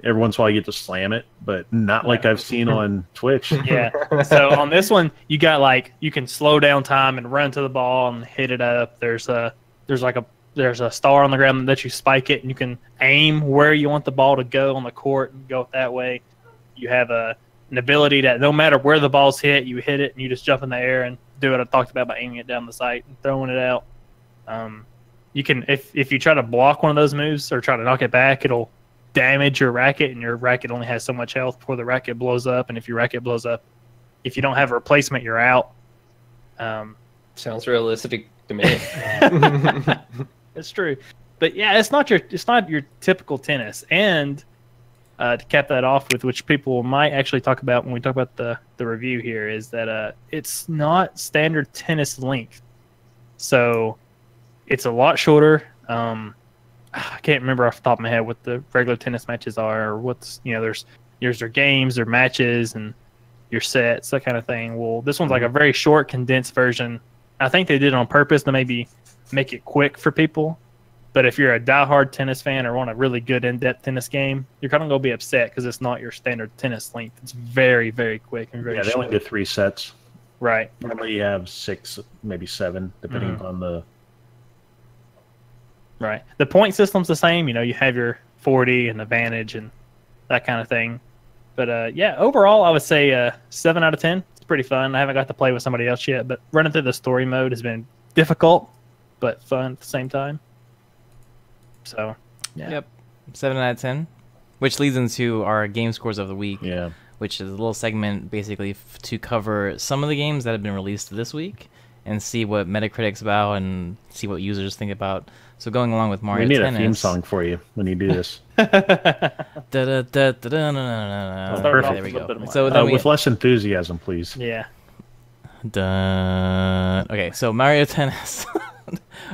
every once in a while you get to slam it, but not like I've seen on Twitch. Yeah. So on this one, you got like you can slow down time and run to the ball and hit it up. There's a star on the ground that you spike it, and you can aim where you want the ball to go on the court and go that way. You have an ability that no matter where the ball's hit, you hit it and you just jump in the air and do what I talked about by aiming it down the sight and throwing it out. You can if you try to block one of those moves or try to knock it back, it'll damage your racket, and your racket only has so much health before the racket blows up. And if your racket blows up, if you don't have a replacement, you're out. Sounds realistic to me. It's true, but yeah, it's not your typical tennis. And to cap that off with, which people might actually talk about when we talk about the review here, is that it's not standard tennis length, so it's a lot shorter. I can't remember off the top of my head what the regular tennis matches are, or what's there's their games, their matches, and your sets, that kind of thing. Well, this one's like a very short, condensed version. I think they did it on purpose to maybe make it quick for people. But if you're a diehard tennis fan or want a really good in-depth tennis game, you're kind of going to be upset because it's not your standard tennis length. It's very, very quick and very Yeah, they short. only do 3 sets. Right. Normally you have 6, maybe 7, depending Mm-hmm. on the. Right. The point system's the same. You have your 40 and advantage and that kind of thing. But yeah, overall, I would say 7 out of 10. It's pretty fun. I haven't got to play with somebody else yet, but running through the story mode has been difficult, but fun at the same time. So, yeah. Yep. 7 out of 10. Which leads into our game scores of the week, Yeah. which is a little segment basically to cover some of the games that have been released this week and see what Metacritic's about and see what users think about. So going along with Mario We need Tennis. a theme song for you when you do this. Da-da-da-da-da-da-da-da. Start off Okay, there we with a little bit go. of So then we With less enthusiasm, please. Yeah. Dun. Okay, so Mario Tennis.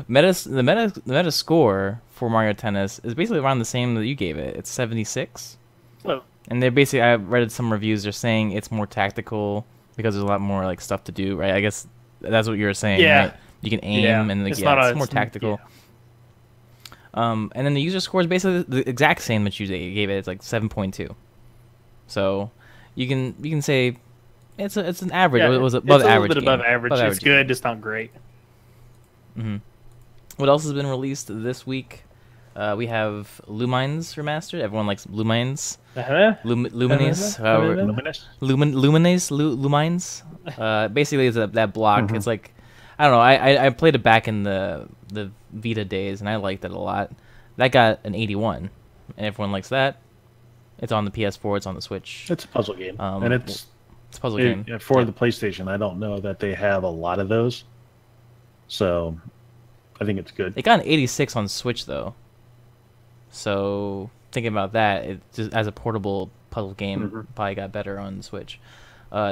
The meta score for Mario Tennis is basically around the same that you gave it. It's 76. Oh. And they're basically, I read some reviews. They're saying it's more tactical because there's a lot more like stuff to do, right? I guess that's what you were saying. Yeah. Right? You can aim Yeah. and like, It's yeah, not it's more tactical. And then the user score is basically the exact same that you gave it. It's like 7.2. So you can say it's an average. Yeah, It was it's above a little average. bit above game. average. Above It's good, just not great. Mm-hmm. What else has been released this week? We have Lumines Remastered. Everyone likes Lumines. Lumines. Lumines. Basically, it's that block. It's like, I don't know. I played it back in the Vita days, and I liked it a lot. That got an 81, and everyone likes that. It's on the PS4. It's on the Switch. It's a puzzle game. Um, and it's a puzzle game. for the PlayStation. I don't know that they have a lot of those. So I think it's good. It got an 86 on Switch though. So thinking about that, it just as a portable puzzle game. Probably got better on Switch.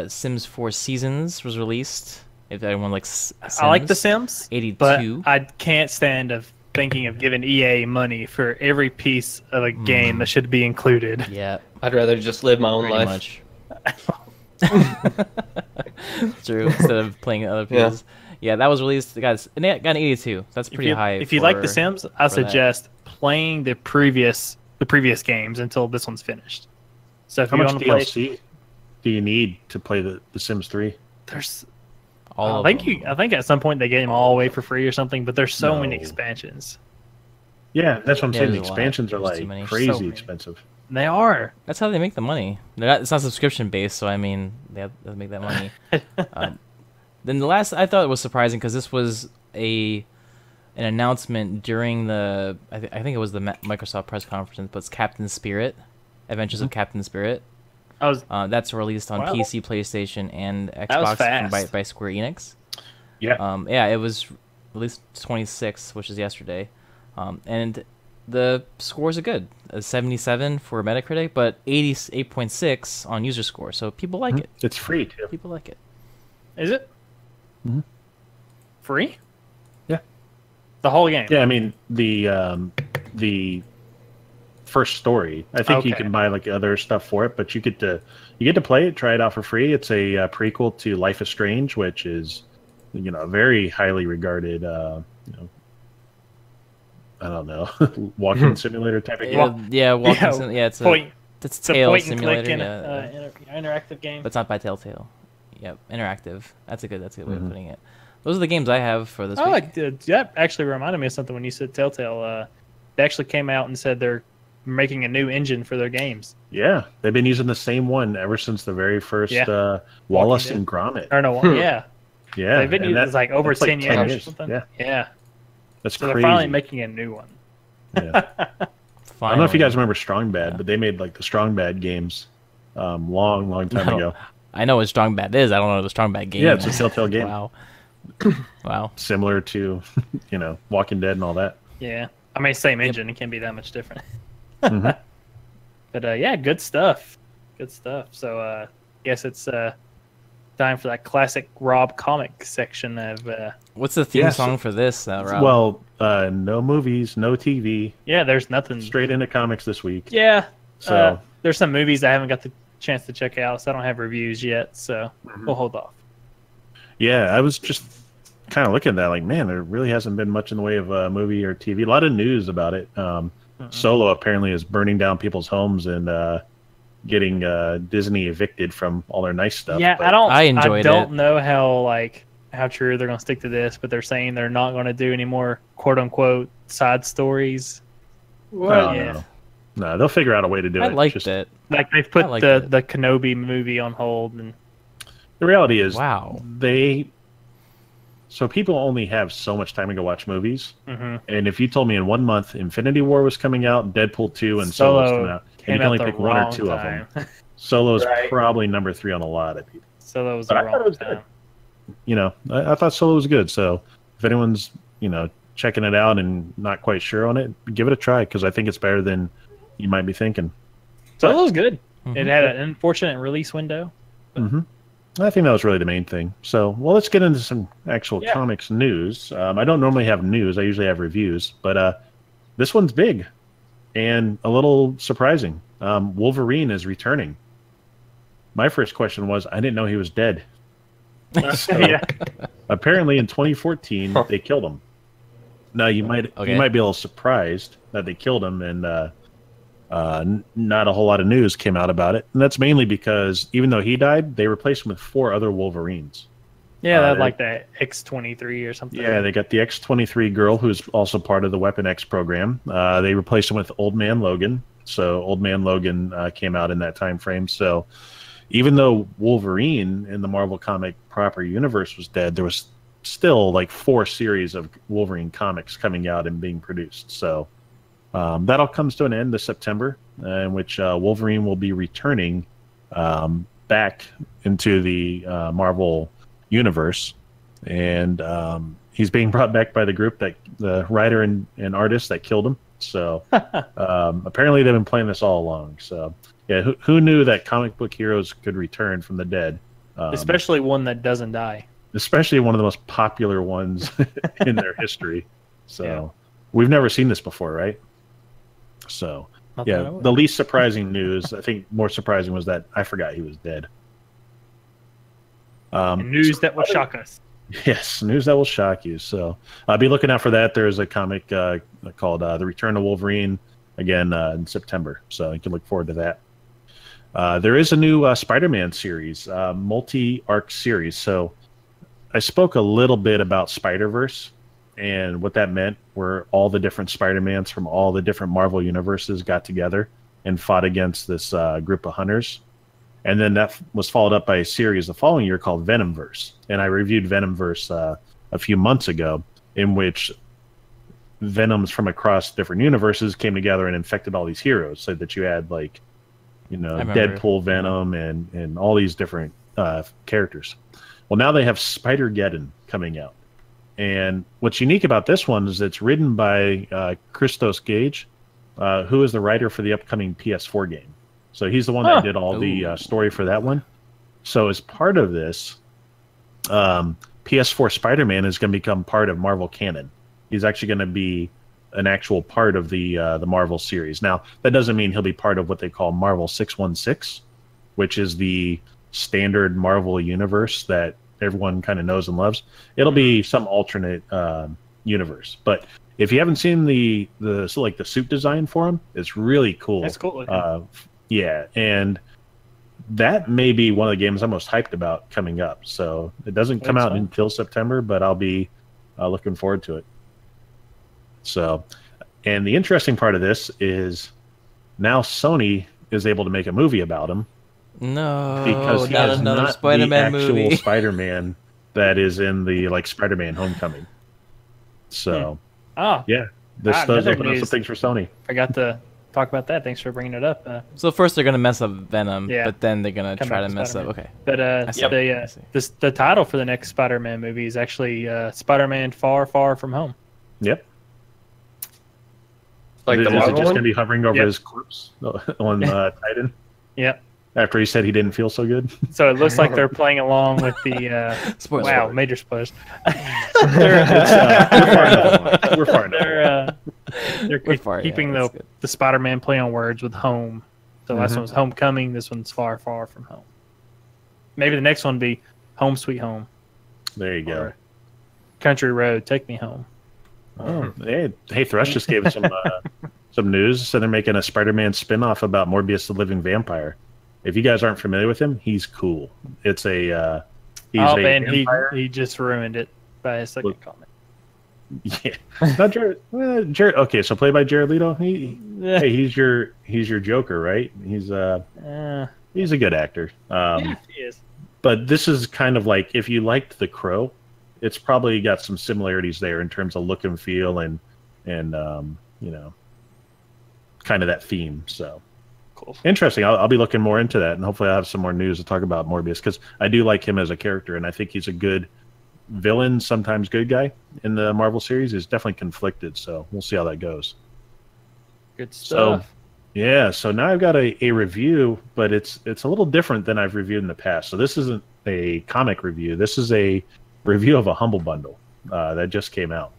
Sims 4 Seasons was released. If anyone likes Sims. I like The Sims, 82. but I can't stand of thinking of giving EA money for every piece of a game that should be included. Yeah, I'd rather just live my own pretty life. much. True. Instead of playing other people's. Yeah, that was released. It got an 82. That's pretty high. If you like The for- Sims, I for suggest playing the previous games until this one's finished. So if How you much want to play, DLC do you need to play the Sims 3? there's. all I of think them. I think at some point they gave them all away for free or something. But there's so many No. expansions. Yeah, that's what I'm Yeah, saying. The there's a lot. expansions are There's too like many. crazy So many. expensive. They are. That's how they make the money. It's not subscription based, so I mean, they have to make that money. Then the last I thought was surprising because this was an announcement during the I think it was the Microsoft press conference, but it's Captain Spirit, Adventures of Captain Spirit. I was. That's released on Wow. PC, PlayStation, and was Xbox fast. by Square Enix. Yeah. Yeah, it was released 26th, which is yesterday, and the scores are good. 77 for Metacritic, but 88.6 on user score. So people like it. It's free too. People like it. Is it free? Yeah. The whole game. Yeah, I mean the first story. I think you Okay. can buy like other stuff for it, but you get to play it, try it out for free. It's a prequel to Life is Strange, which is a very highly regarded I don't know walking simulator type of game. Yeah, walking Yeah, sim- yeah, it's Point. it's It's a Tale point and simulator. click Yeah, interactive game. but it's not by Telltale. Yep, interactive. That's a good way Mm-hmm. of putting it. Those are the games I have for this Oh, week. that actually reminded me of something when you said Telltale. They actually came out and said they're making a new engine for their games. Yeah, they've been using the same one ever since the very first Yeah. Wallace Walking and Gromit. Or no, yeah. Yeah, They've been and using that- it like over that's like 10 years, 10 or years. something. Yeah. Yeah. That's So crazy. they're finally making a new one. Yeah. I don't know if you guys remember Strong Bad, Yeah. but they made like the Strong Bad games long time ago. I know what Strong Bad is. I don't know what the Strong Bad game Yeah, is. it's a Telltale game. Wow. Wow. Similar to, Walking Dead and all that. Yeah. I mean, same engine. It can't be that much different. Mhm. But yeah, good stuff. Good stuff. So guess it's time for that classic Rob comic section of What's the theme Yeah, song for this, Rob? Well, no movies, no TV, yeah, there's nothing. straight into comics this week. Yeah. So There's some movies I haven't got the chance to check out, so I don't have reviews yet. So we'll hold off. yeah, I was just kind of looking at that like, man, there really hasn't been much in the way of movie or TV. A lot of news about it. Solo apparently is burning down people's homes and getting Disney evicted from all their nice stuff. Yeah, but- I enjoyed don't it. know how true they're going to stick to this, but they're saying they're not going to do any more quote unquote side stories. Oh, Yeah. No, they'll figure out a way to do I it. liked Just- it. Like they've put liked the it. the Kenobi movie on hold, and The reality is, Wow. So people only have so much time to go watch movies. Mhm. And if you told me in 1 month Infinity War was coming out, Deadpool 2 and Solo was coming out, and you came can out only the pick one or wrong two of time. them, Solo's Right. probably number 3 on a lot of people. Solo was But the I thought it wrong was time. good. I thought Solo was good. So if anyone's, checking it out and not quite sure on it, give it a try because I think it's better than you might be thinking. Solo's good. Mhm. It had an unfortunate release window. I think that was really the main thing. So, well, let's get into some actual Yeah. comics news. I don't normally have news. I usually have reviews, but this one's big and a little surprising. Wolverine is returning. My first question was, I didn't know he was dead. So, Yeah. apparently in 2014, they killed him. Now, you might be a little surprised that they killed him, and not a whole lot of news came out about it. And that's mainly because even though he died, they replaced him with 4 other Wolverines. Yeah, that they- like the X-23 or something. Yeah, they got the X-23 girl, who's also part of the Weapon X program. They replaced him with Old Man Logan. So Old Man Logan came out in that time frame. So even though Wolverine in the Marvel comic proper universe was dead, there was still like 4 series of Wolverine comics coming out and being produced. So that all comes to an end this September, in which Wolverine will be returning back into the Marvel universe, and he's being brought back by the group the writer and artist that killed him. So apparently they've been playing this all along. So Yeah, who knew that comic book heroes could return from the dead? Especially one that doesn't die. Especially one of the most popular ones in their history. So Yeah. we've never seen this before, right? So Not that I yeah, know of. the least surprising news, I think more surprising was that I forgot he was dead. News that will shock us. Yes, news that will shock you. So I'll be looking out for that. There's a comic called The Return of Wolverine, again in September. So you can look forward to that. There is a new Spider-Man series, multi-arc series. So I spoke a little bit about Spider-Verse and what that meant, where all the different Spider-Mans from all the different Marvel universes got together and fought against this group of hunters. And then that was followed up by a series the following year called Venomverse. And I reviewed Venomverse a few months ago, in which Venoms from across different universes came together and infected all these heroes. So that you had, like, you know, Deadpool Venom and all these different characters. Well, now they have Spider-Geddon coming out. And what's unique about this one is it's written by Christos Gage, who is the writer for the upcoming PS4 game. So he's the one that did all the story for that one. So as part of this, PS4 Spider-Man is going to become part of Marvel canon. He's actually going to be an actual part of the Marvel series. Now, that doesn't mean he'll be part of what they call Marvel 616, which is the standard Marvel universe that everyone kind of knows and loves. It'll be some alternate universe. But if you haven't seen the suit design for him, it's really cool. That's cool looking. Yeah, and that may be one of the games I'm most hyped about coming up. So it doesn't come out until September, but I'll be looking forward to it. So, and the interesting part of this is now Sony is able to make a movie about him. No, because he not is another not Spider-Man the actual movie. Spider-Man that is in the Spider-Man Homecoming. So, yeah, this does open up some things for Sony. Forgot to talk about that. Thanks for bringing it up. So first they're gonna mess up Venom, Yeah. but then they're gonna Come try back to to mess up. Spider-Man. Okay. But the title for the next Spider-Man movie is actually Spider-Man Far, Far From Home. Yep. Like is the it Marvel just one? going to be hovering over Yep. his corpse on Titan? Yep. After he said he didn't feel so good? So it looks like they're playing along with the. Spoiler. Wow, major spoilers. We're far enough. They're keeping the Spider-Man play on words with home. So last one was Homecoming. This one's Far, Far From Home. Maybe the next one will be Home Sweet Home. There you go. Or Country Road, Take Me Home. Oh, hey, Thrush just gave us some news. So they're making a Spider-Man spin-off about Morbius the Living Vampire. If you guys aren't familiar with him, he's cool. It's a vampire. He just ruined it by his second comment. Yeah, not Jared. Jared. Okay, so played by Jared Leto. Hey, he's your Joker, right? He's a good actor. Yeah, he is. But this is kind of like, if you liked The Crow, it's probably got some similarities there in terms of look and feel and you know, kind of that theme. So Cool. Interesting. I'll be looking more into that, and hopefully I'll have some more news to talk about Morbius, because I do like him as a character, and I think he's a good villain, sometimes good guy in the Marvel series. Is definitely conflicted, so we'll see how that goes. Good stuff. So, yeah, so now I've got a review, but it's a little different than I've reviewed in the past. So this isn't a comic review. This is a review of a Humble Bundle that just came out.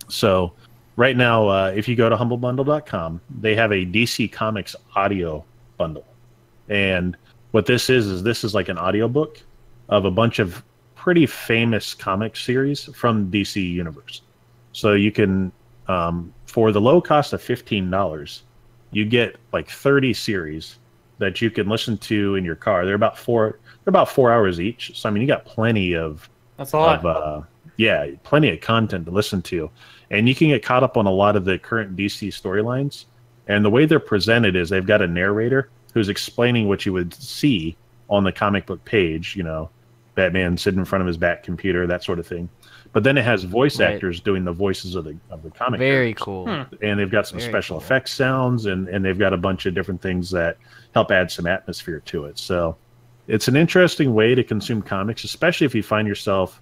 So right now, if you go to humblebundle.com, they have a DC Comics audio bundle. And what this is like an audiobook of a bunch of pretty famous comic series from DC Universe. So you can, for the low cost of $15, you get like 30 series that you can listen to in your car. They're about 4 hours each. So I mean, you got plenty of That's a lot. Plenty of content to listen to. And you can get caught up on a lot of the current DC storylines. And the way they're presented is they've got a narrator who's explaining what you would see on the comic book page, you know, Batman sitting in front of his Bat computer, that sort of thing. But then it has voice actors doing the voices of the comic. Very characters. Cool. And they've got some special effects sounds, and they've got a bunch of different things that help add some atmosphere to it. So it's an interesting way to consume comics, especially if you find yourself,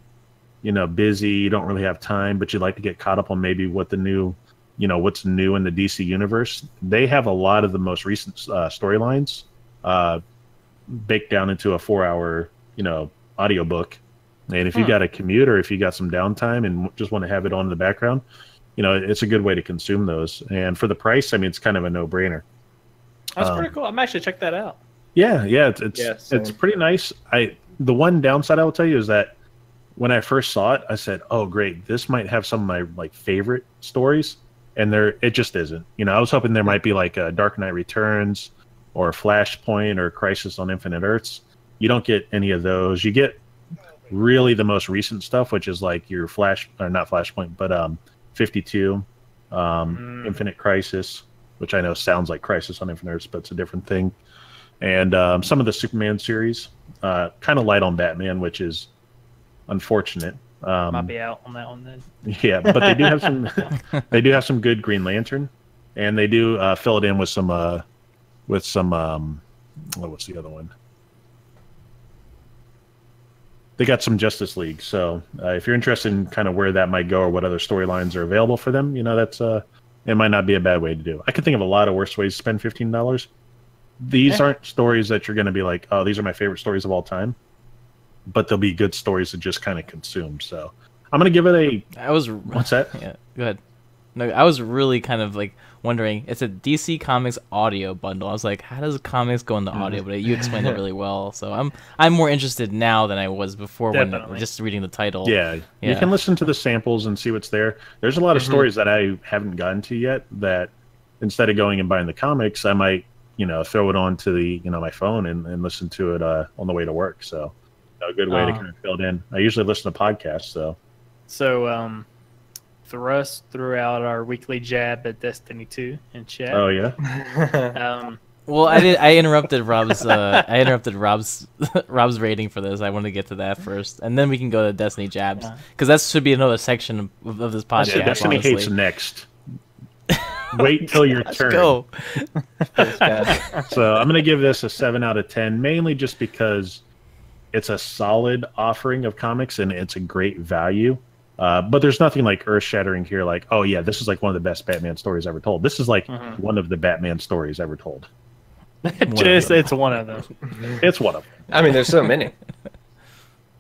you know, busy, you don't really have time, but you'd like to get caught up on maybe what the new what's new in the DC universe, they have a lot of the most recent storylines baked down into a 4-hour, audiobook. And if you got a commute or if you got some downtime and just want to have it on in the background, it's a good way to consume those. And for the price, I mean, it's kind of a no-brainer. That's pretty cool. I'm actually check that out. Yeah, it's pretty nice. The one downside I will tell you is that when I first saw it, I said, "Oh, great! This might have some of my favorite stories," and it just isn't. I was hoping there might be like a Dark Knight Returns or Flashpoint or Crisis on Infinite Earths. You don't get any of those. You get really the most recent stuff, which is like your not Flashpoint, but 52, Infinite Crisis, which I know sounds like Crisis on Infinite Earths, but it's a different thing. And some of the Superman series, kind of light on Batman, which is unfortunate. Might be out on that one then. Yeah, but they do have some. They do have some good Green Lantern, and they do fill it in with some. What's the other one? They got some Justice League. So if you're interested in kind of where that might go or what other storylines are available for them, that's it might not be a bad way to do. I could think of a lot of worse ways to spend $15. These aren't stories that you're going to be like, oh, these are my favorite stories of all time, but they'll be good stories to just kind of consume. So I'm going to give it what's that? Yeah, go ahead. No, I was really kind of like wondering. It's a DC Comics audio bundle. I was like, how does comics go in the audio? But you explained it really well. So I'm more interested now than I was before when just reading the title. Yeah, you can listen to the samples and see what's there. There's a lot of stories that I haven't gotten to yet that instead of going and buying the comics, I might throw it onto the my phone and listen to it on the way to work. So a good way to kind of fill it in. I usually listen to podcasts. So Thrust threw out our weekly jab at Destiny 2 in chat. Oh yeah. Well, I interrupted Rob's. Rob's rating for this. I want to get to that first, and then we can go to Destiny jabs because that should be another section of this podcast. Yeah, Destiny honestly. hates next. Wait till your turn. Go. So I'm going to give this a 7 out of 10, mainly just because it's a solid offering of comics and it's a great value. But there's nothing like earth-shattering here. Like, oh yeah, this is like one of the best Batman stories ever told. This is like one of the Batman stories ever told. It's one of them. It's one of them. I mean, there's so many.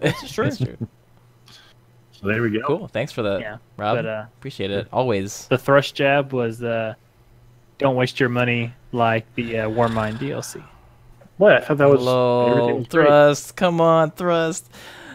It's true. So there we go. Cool. Thanks for that, Rob. But, appreciate it. Always. The Thrust jab was don't waste your money like the Warmind DLC. What? I thought that was Hello, Thrust. Come on, Thrust.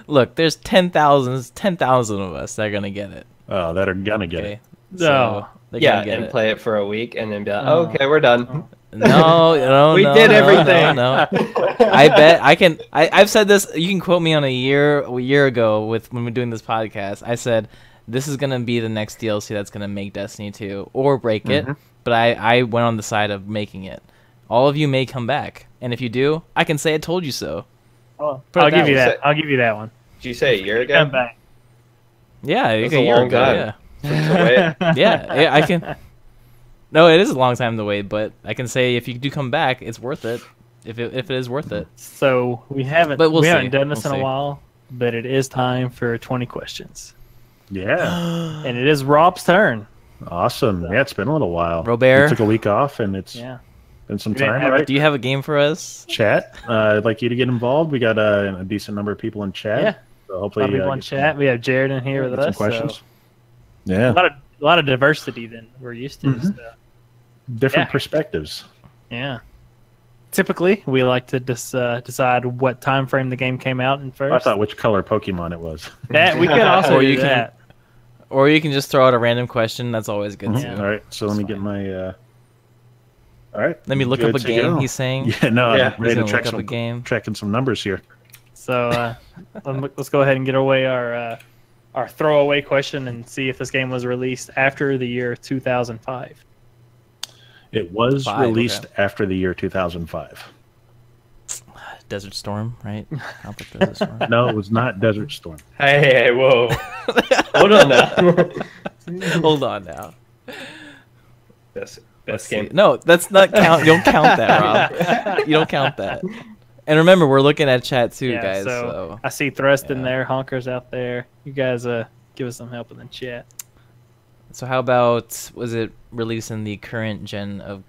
Look, there's 10,000 of us that are gonna get it. Oh, that are gonna get it. So, and play it for a week and then be like, okay, we're done. No, we did everything. No. I bet I can. I've said this. You can quote me on a year ago when we're doing this podcast. I said this is gonna be the next DLC that's gonna make Destiny 2 or break it. But I went on the side of making it. All of you may come back, and if you do, I can say I told you so. I'll give you that. I'll give you that one. Did you say a year ago? Come back. Yeah, a That's a long time. Yeah, I can. No, it is a long time to wait, but I can say if you do come back, it's worth it. If it is worth it. So we haven't haven't done this in a while, but it is time for 20 questions. Yeah. And it is Rob's turn. Awesome. Yeah, it's been a little while. Robert. We took a week off, and it's been some time. Right? Do you have a game for us? Chat. I'd like you to get involved. We got a decent number of people in chat. Yeah. So hopefully, people in chat. We have Jared in here with us. Some questions. So yeah. A lot of diversity than we're used to. So. Different perspectives. Yeah. Typically, we like to decide what time frame the game came out in first. I thought which color Pokemon it was. That we could also do that. Or you can just throw out a random question. That's always good too. All right, so let me get my. All right. Let me look up a game. He's saying. Yeah, no, I'm ready to track a game. Tracking some numbers here. So let's go ahead and get away our throwaway question and see if this game was released after the year 2005. It was released after the year 2005. Desert Storm, right? Desert Storm. No, it was not Desert Storm. Hey, whoa. Hold on now. Hold on now. Best game. No, that's not count. You don't count that, Rob. You don't count that. And remember, we're looking at chat too, guys. So I see Thrust in there, Honkers out there. You guys give us some help in the chat. So how about, was it released in the current gen of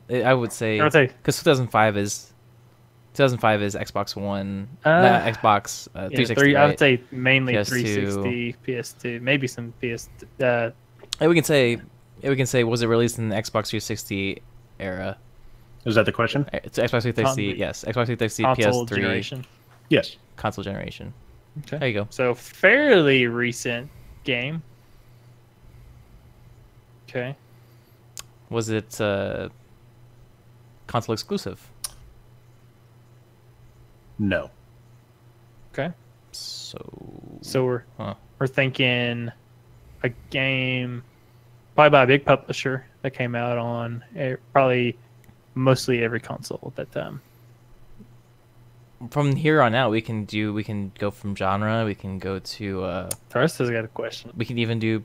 I would say I would say because 2005 is Xbox One, not Xbox 360. I Right? would say mainly PS2. 360, PS2, maybe some PS. And we can say was it released in the Xbox 360 era? Is that the question? It's Xbox 360. Yes, Xbox 360, console PS3 generation. Yes. console generation. Okay. There you go. So fairly recent game. Okay. Was it console exclusive? No. Okay. So So huh. we're thinking a game probably by a big publisher that came out on probably mostly every console at that time. From here on out, we can go from genre. We can go to Taurus has got a question. we can even do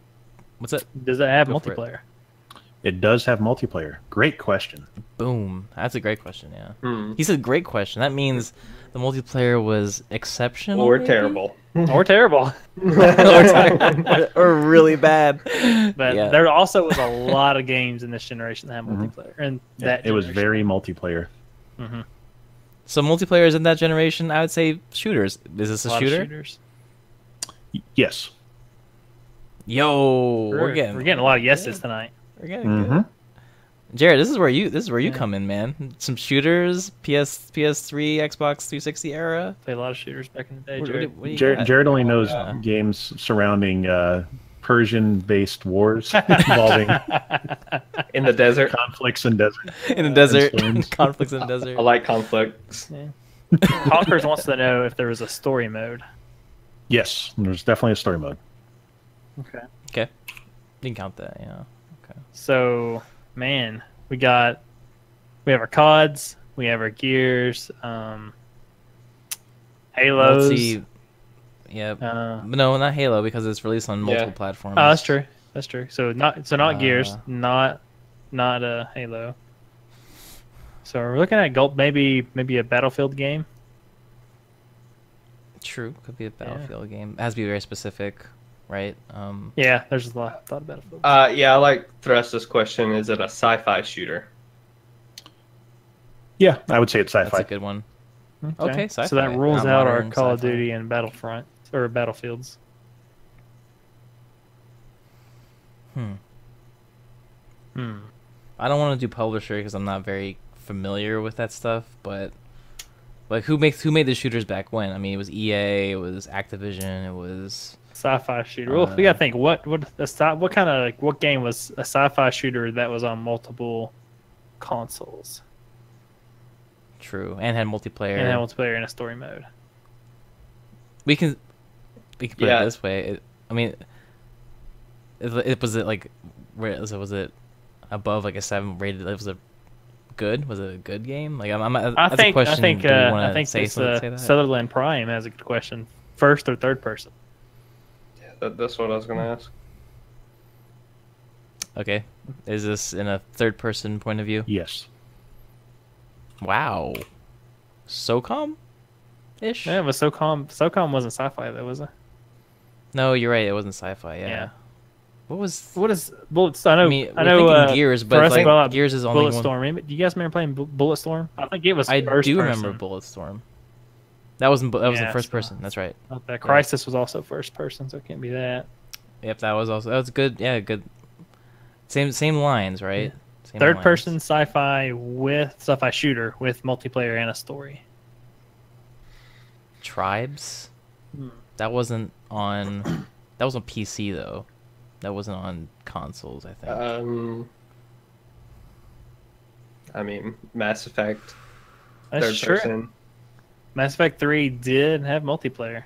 what's that? Does it have Go for it. multiplayer? It does have multiplayer. Great question. Boom. That's a great question. Yeah. Hmm. He said great question. That means the multiplayer was exceptional Or maybe? terrible. Or terrible. or really bad. But Yeah. there also was a lot of games in this generation that had multiplayer. And that It was generation. very multiplayer. So multiplayers in that generation, I would say shooters. Is this a lot of shooter? shooters. Yes. Yo, we're getting a lot of yeses tonight. We're getting Mm-hmm. good. Jared, this is where you come in, man. Some shooters, PS3, Xbox 360 era. Played a lot of shooters back in the day. What- Jared. what do you Jared, got? Jared only knows games surrounding Persian-based wars involving In the desert. conflicts and desert. In the desert, storms. conflicts in the desert. I like conflicts. Conkers wants to know if there was a story mode. Yes, there's definitely a story mode. Okay. Okay, you can count that. Yeah. Okay. So, man, we have our CODs, we have our Gears, Halos. Yeah. Uh, No, not Halo because it's released on multiple Yeah. platforms. Oh, that's true. That's true. So not Gears, Uh, not Halo. So we're looking at maybe a Battlefield game. True, could be a Battlefield game. It has to be very specific, right? Yeah, there's a lot of Battlefield. Yeah, I like Thrust's question. Is it a sci-fi shooter? Yeah, I would say it's That's a sci-fi. good one. Okay, So sci-fi. that rules Not out our modern, Call of sci-fi. Duty and Battlefront or Battlefields. I don't want to do publisher because I'm not very familiar with that stuff. But like, who made the shooters back when? I mean, it was EA, it was Activision, it was. Sci-fi shooter. Well, we gotta think what kind of what game was a sci-fi shooter that was on multiple consoles True, and had multiplayer. and had multiplayer and a story mode. We can put it Yeah. this way. Was it like, was it above like a 7 rated? Was it good? Was it a good game? Like I that's think a question. I think Do we I wanna think say this, that? Sutherland Prime has a good question. First or third person? That's what I was gonna ask. Okay, is this in a third person point of view? Yes. Wow, SOCOM ish. Yeah, but SOCOM wasn't sci-fi though, was it? No, you're right. It wasn't sci-fi. Yeah. Yeah. What was? What is Bullets? I know. I mean, I we're know. thinking Gears, but for us, like, well, Gears is only one. Bulletstorm. Do you guys remember playing Bulletstorm? I think it was. I first do person. remember Bulletstorm. That was Yeah, the first so- person. That's right. That Crisis was also first person, so it can't be that. Yep, that was good. Yeah, good. Same lines, right? Same Third lines. person sci-fi shooter with multiplayer and a story. Tribes. That wasn't on. That was on PC though. That wasn't on consoles. I think. I mean, Mass Effect. That's Third true. person. Mass Effect 3 did have multiplayer.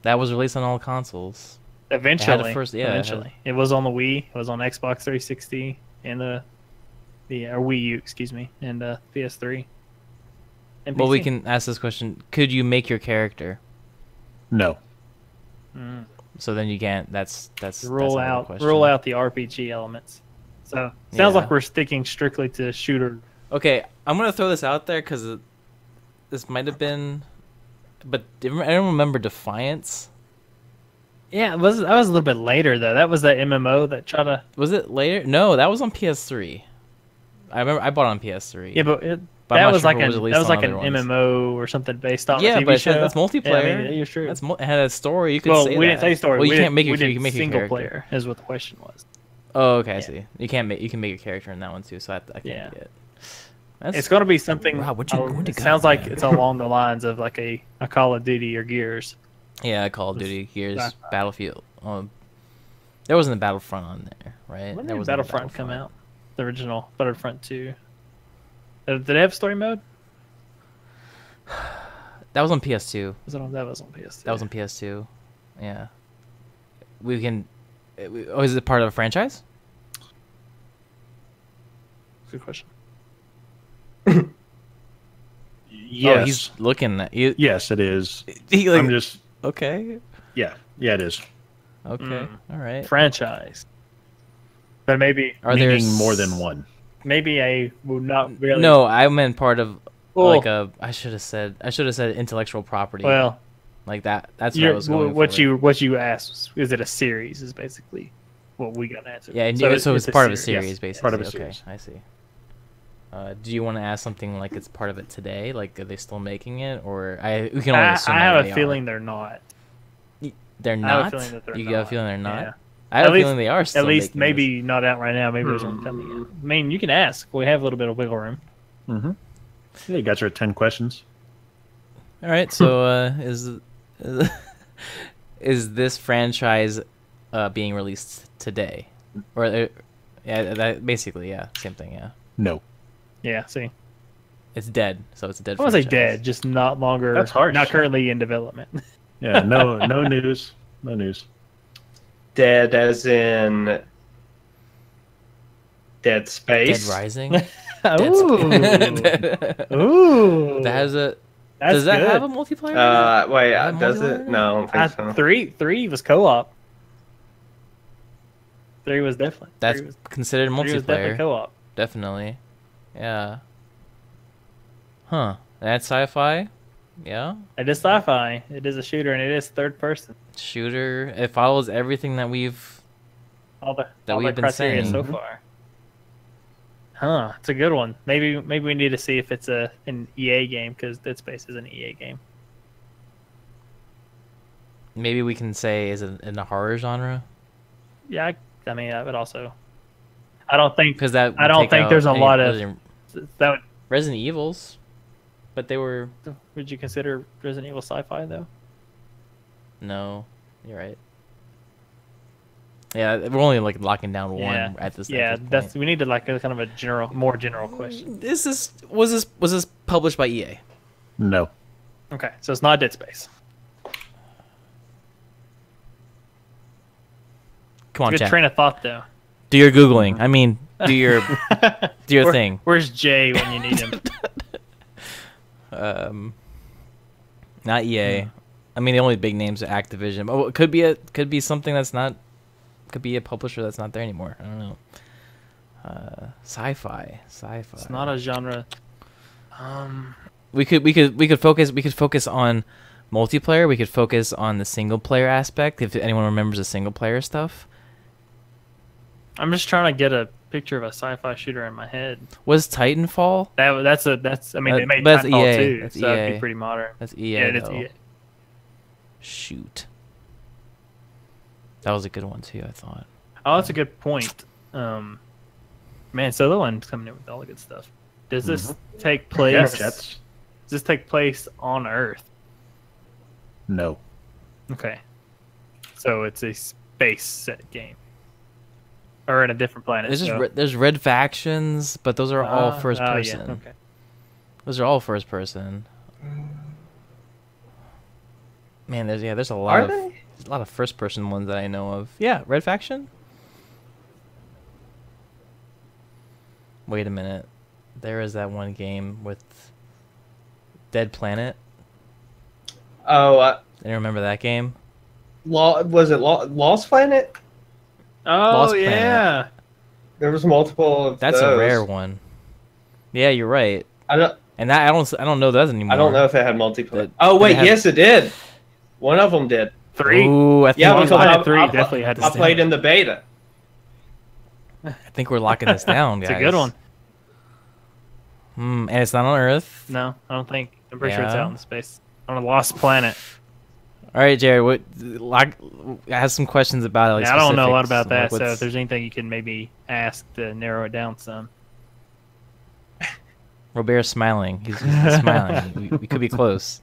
That was released on all consoles. Eventually, it had- eventually, it was on the Wii. It was on Xbox 360 and or Wii U, excuse me, and PS3. And Well, we PC. can ask this question: could you make your character? No. So then you can't. That's rule out of the out question. rule out the RPG elements. So sounds Yeah. like we're sticking strictly to shooter. Okay, I'm gonna throw this out there because this might have been, but I don't remember Defiance Yeah, that was a little bit later though. That was that MMO that tried to. Was it later? No, that was on PS3. I remember I bought it on PS3. Yeah, but But I'm that not was sure like if it was an released on other ones. MMO or something based on a Yeah, TV but show. that's multiplayer. Yeah, I mean, you're true. It had a story. You could Well, say we that. didn't say story. Well, you we can't make we your did you can make your single character. player is what the question was. Oh, okay, I Yeah. see. You can make your character in that one too. So I can't Yeah. get it. That's, It's going to be something. Wow, where'd you it go, sounds like man? it's along the lines of like a Call of Duty or Gears. yeah, Call of Duty, Gears, Sci-fi. Battlefield. There wasn't a Battlefront on there, right? When There did wasn't a Battlefront come out? The original Battlefront 2. Did it have story mode? That was on PS2. That was on PS2. That was on PS2. Yeah. We can. Oh, is it part of a franchise? Good question. Yes. Oh, he's looking at you. Yes, it is. He, like, I'm just. okay. Yeah. Yeah, it is. Okay. All right. Franchise. But maybe Are there Meaning more than one. well, not really. No, I meant part of Well, like a. I should have said intellectual property. Well, like that. That's what I was going for. what you asked was it a series? Is basically what we got answered. Yeah, and so it's part of a series, Yes, basically. part of a Okay, series. I see. Do you want to ask something like it's part of it today? Like, are they still making it, or we can only assume I that have they a are. feeling they're not. They're I have a not. feeling that they're You got a not. feeling they're not. Yeah. I have At a least- feeling they are. Still At least making maybe this. not out right now. Maybe there's one coming out. I mean, you can ask. We have a little bit of wiggle room. Mm-hmm. Yeah, you got your 10 questions. All right. So is this franchise being released today, or yeah, that basically same thing. Yeah, No. Yeah. See, it's dead. So it's a dead. I want to say franchise. dead, just not longer. That's harsh. Not currently in development. Yeah, no news. No news. Dead as in Dead Dead Space. Rising. Ooh. that Ooh. has a. That's Does that good. have a multiplayer? Wait, Have does multiplayer? it? No, I don't think so. Three was co-op. Three was definitely. That's three was, considered three was definitely multiplayer. co-op. Definitely. Yeah. Huh. That's sci-fi. Yeah. It is sci-fi. It is a shooter, and it is third person. Shooter. It follows everything that we've. All the That all we've the been criteria saying. so far. Huh? It's a good one. Maybe we need to see if it's an EA game because Dead Space is an EA game. Maybe we can say is it in the horror genre, Yeah, I mean that would also. I don't think because that. I don't think there's a lot of that Resident Evils, but they were would you consider Resident Evil sci-fi though? no. You're right. Yeah, we're only like locking down one at this. Yeah, at this that's point. we needed like a kind of a more general question. Was this published by EA? No. Okay, so it's not Dead Space. Come on, Good chat. train of thought though. Do your googling. I mean, do your thing. Where's Jay when you need him? Not EA. I mean, the only big names are Activision. Oh, it could be something that's not. Could be a publisher that's not there anymore. I don't know. Sci-fi. It's not a genre. We could focus on multiplayer. We could focus on the single player aspect. If anyone remembers the single player stuff, I'm just trying to get a picture of a sci-fi shooter in my head. was Titanfall? That's. I mean, they made But that's Titanfall EA. too, That's so that'd EA. be pretty modern. That's EA. Yeah, it's though. EA. Shoot. That was a good one too, I thought. Oh, that's a good point. Man, so the one's coming in with all the good stuff. Does this take place? Yes, Jets. Does this take place on Earth? No. Okay, so it's a space set game, or in a different planet. There's just so- there's red factions, but those are all first yeah, person. okay. Those are all first person. Man, there's a lot Are of they? there's a lot of first person ones that I know of. Yeah, red faction. Wait a minute. There is that one game with Dead Planet. Oh, Anyone remember that game? was it Lost Planet? Oh Lost Planet. yeah. There was multiple of That's those. a rare one. Yeah, you're right. I don't. And that I don't know that anymore. I don't know if it had multiplayer. But- Oh but wait, it had- yes, it did. One of them did. 3. Ooh, I think Yeah, we're because Online locking, at 3 definitely had to I stay. played in the beta. I think we're locking this down, guys. It's a good one. And it's not on Earth. No, I don't think. I'm pretty sure it's Yeah. out in space on a lost planet. All right, Jared. I have some questions about it. Like, Yeah, I don't know a lot specifics. about that, Like, so what's- if there's anything you can maybe ask to narrow it down some. Robert's smiling. He's smiling. We could be close.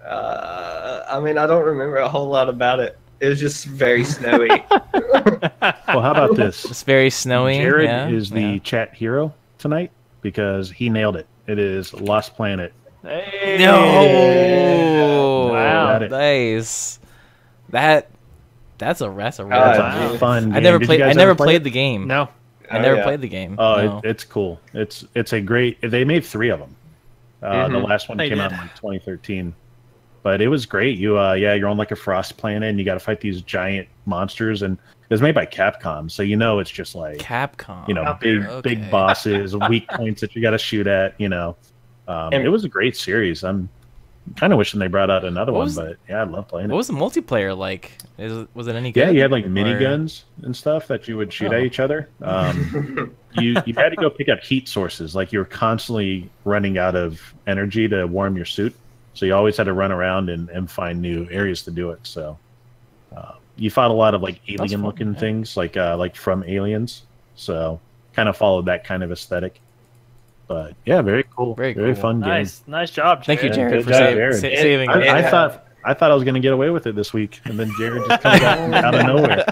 I mean, I don't remember a whole lot about it. It was just very snowy. Well, how about this? It's very snowy. Jared yeah, is the yeah. chat hero tonight because he nailed it. It is Lost Planet. Hey! No. Wow. Got it. Nice. That's a rare. Wow. Fun. I game. never Did you played. guys I ever never play played it? the game. No. I never yeah. played the game. Oh, no. it's cool. It's a great. They made 3 of them. The last one They came out did. in like 2013, but it was great. You're on like a frost planet and you got to fight these giant monsters, and it was made by Capcom, so it's just like Capcom. big Okay. big bosses, weak points that you got to shoot at. It was a great series. I'm kind of wishing they brought out another What one, was- but yeah, I love playing What it. was the multiplayer like? Was it any good? Yeah, you had like Or- miniguns and stuff that you would shoot at Oh. each other. You had to go pick up heat sources. Like you were constantly running out of energy to warm your suit, so you always had to run around and find new areas to do it. So you fought a lot of like fun, alien looking yeah. things, like from Aliens. So kind of followed that kind of aesthetic. But yeah, very cool, Very very cool. fun game. Nice job, Thank you, Jared. Jared, good for job, Jared. saving it. I thought I was gonna get away with it this week, and then Jared just comes out of nowhere.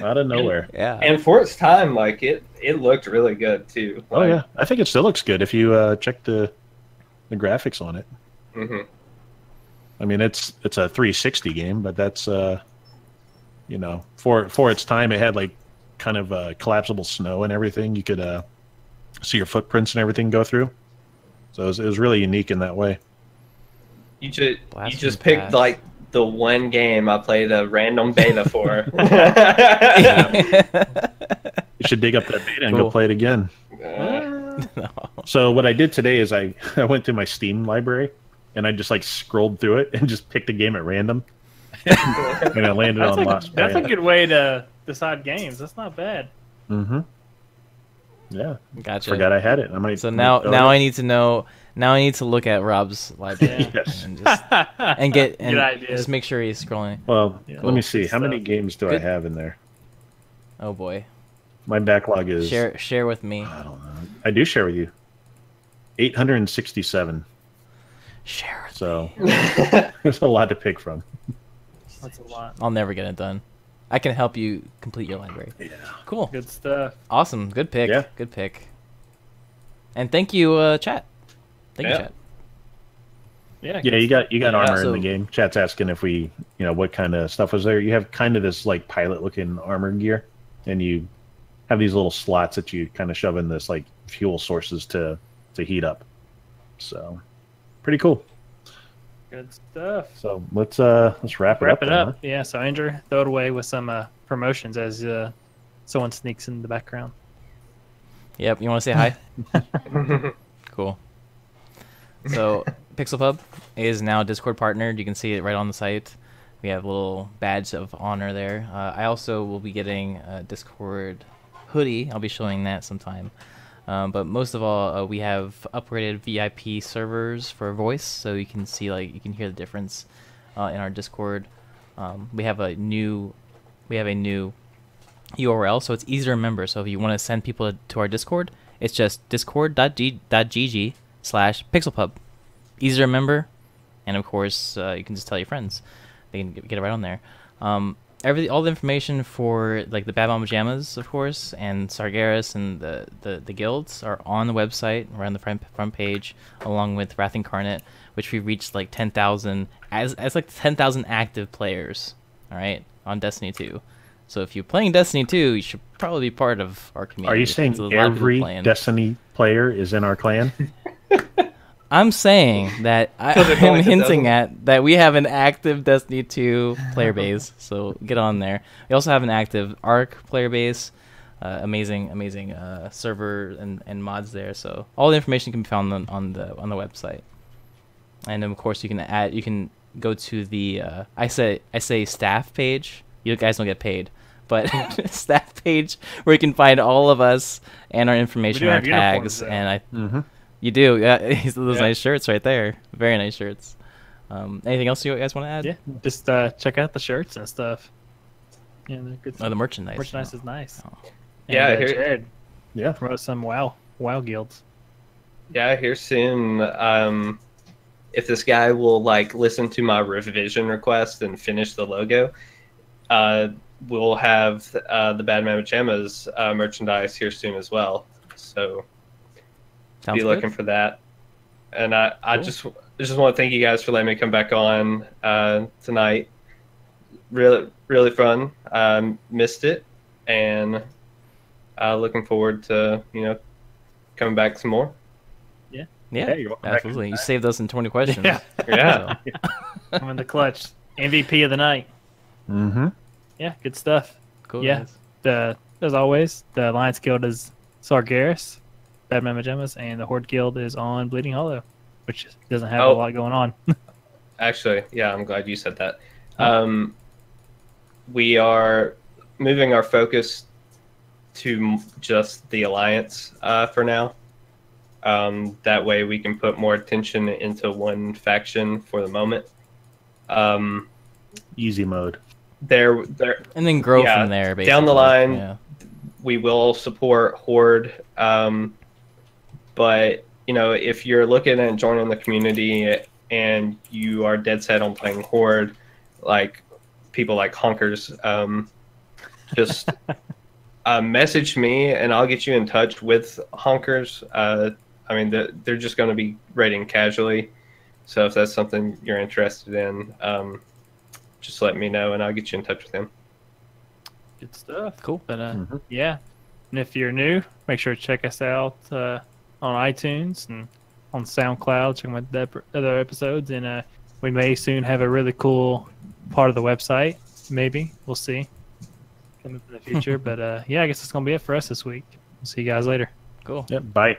Out of nowhere. Yeah. And for its time, like it looked really good too. Oh Like, yeah, I think it still looks good if you check the graphics on it. mhm. I mean, it's a 360 game, but that's for its time, it had like kind of collapsible snow and everything. You could see your footprints and everything go through. So it was really unique in that way. You just Blast from just the picked past. like the one game I played a random beta for. You should dig up that beta and Cool. go play it again. No. So what I did today is I went through my Steam library and I just like scrolled through it and just picked a game at random. And I landed on Lost That's a Planet. good way to decide games. That's not bad. Mm-hmm. Yeah, Gotcha. forgot I had it. I might. So might now go now to- I need to know. Now I need to look at Rob's library Yes. and just and get and Good ideas. just make sure he's scrolling. Well, Yeah. let me see. Good How many stuff. games do I Good. have in there? Oh boy. My backlog is. Share with me. I don't know. I do share with you. 867. Share. With So there's a lot to pick from. That's a lot. I'll never get it done. I can help you complete your library. Yeah. Cool. Good stuff. Awesome. Good pick. Yeah. Good pick. And thank you, chat. Thank you, Yeah. chat. Yeah. Yeah, you got Yeah, armor so- in the game. Chat's asking if we, what kind of stuff was there. You have kind of this like pilot looking armor gear, and you have these little slots that you kind of shove in this like fuel sources to heat up. So pretty cool. Good stuff. So let's wrap Wrap it it up. up. Yeah. So Andrew, throw it away with some promotions as someone sneaks in the background. Yep. You want to say hi? Cool. So PixelPub is now Discord partnered. You can see it right on the site. We have a little badge of honor there. I also will be getting a Discord hoodie. I'll be showing that sometime. But most of all, we have upgraded VIP servers for voice, so you can see you can hear the difference in our Discord. We have a new URL, so it's easy to remember. So if you want to send people to our Discord, it's just discord.gg/pixelpub. Easy to remember, and of course, you can just tell your friends. They can get it right on there. All the information for like the Bad Mom Pajamas, of course, and Sargeras and the guilds are on the website, right on the front page, along with Wrath Incarnate, which we reached like 10,000 as like 10,000 active players. All right, on Destiny 2. So if you're playing Destiny 2, you should probably be part of our community. Are you saying There's a lot of people every playing. Destiny player is in our clan? I'm saying that they're I'm going to hinting Destiny. at that we have an active Destiny 2 player base, so get on there. We also have an active Arc player base, amazing server and mods there. So all the information can be found on the website, and then of course you can go to the I say staff page. You guys don't get paid, but staff page where you can find all of us and our information, do our have uniforms, tags, though. and you do. Yeah, those Yeah. nice shirts right there. Very nice shirts. Anything else you guys want to add? Yeah, just check out the shirts and stuff. Yeah, they're good. Oh, the merchandise. Merchandise is nice. Oh. Yeah, and, here- Jared, Yeah. promote some WoW guilds. Yeah, here soon. If this guy will like listen to my revision request and finish the logo, we'll have the Bad Mama Jammas merchandise here soon as well. So Sounds be good. looking for that. And I Cool. just want to thank you guys for letting me come back on tonight. Really fun. Missed it, and looking forward to coming back some more. Yeah, Hey, you're welcome back absolutely. You saved us in 20 questions. Yeah. Yeah. I'm in the clutch. MVP of the night. Mm-hmm. Yeah, good stuff. Cool. Yeah. guys. As always, the Alliance Guild is Sargeras, Bad Mama Jammas, and the Horde Guild is on Bleeding Hollow, which doesn't have a Oh. lot going on. Actually, yeah, I'm glad you said that. We are moving our focus to just the Alliance for now. That way we can put more attention into one faction for the moment. Easy mode. There, And then grow Yeah, from there, basically. down the line. Yeah. we will support Horde. But if you're looking at joining the community and you are dead set on playing Horde, like people like Honkers, just message me and I'll get you in touch with Honkers. They're just going to be raiding casually. So if that's something you're interested in, just let me know and I'll get you in touch with him. Good stuff. Cool. But yeah, and if you're new, make sure to check us out on iTunes and on SoundCloud. Check out the other episodes, and we may soon have a really cool part of the website. Maybe we'll see coming in the future. But yeah, I guess that's gonna be it for us this week. We'll see you guys later. Cool. Yep. Bye.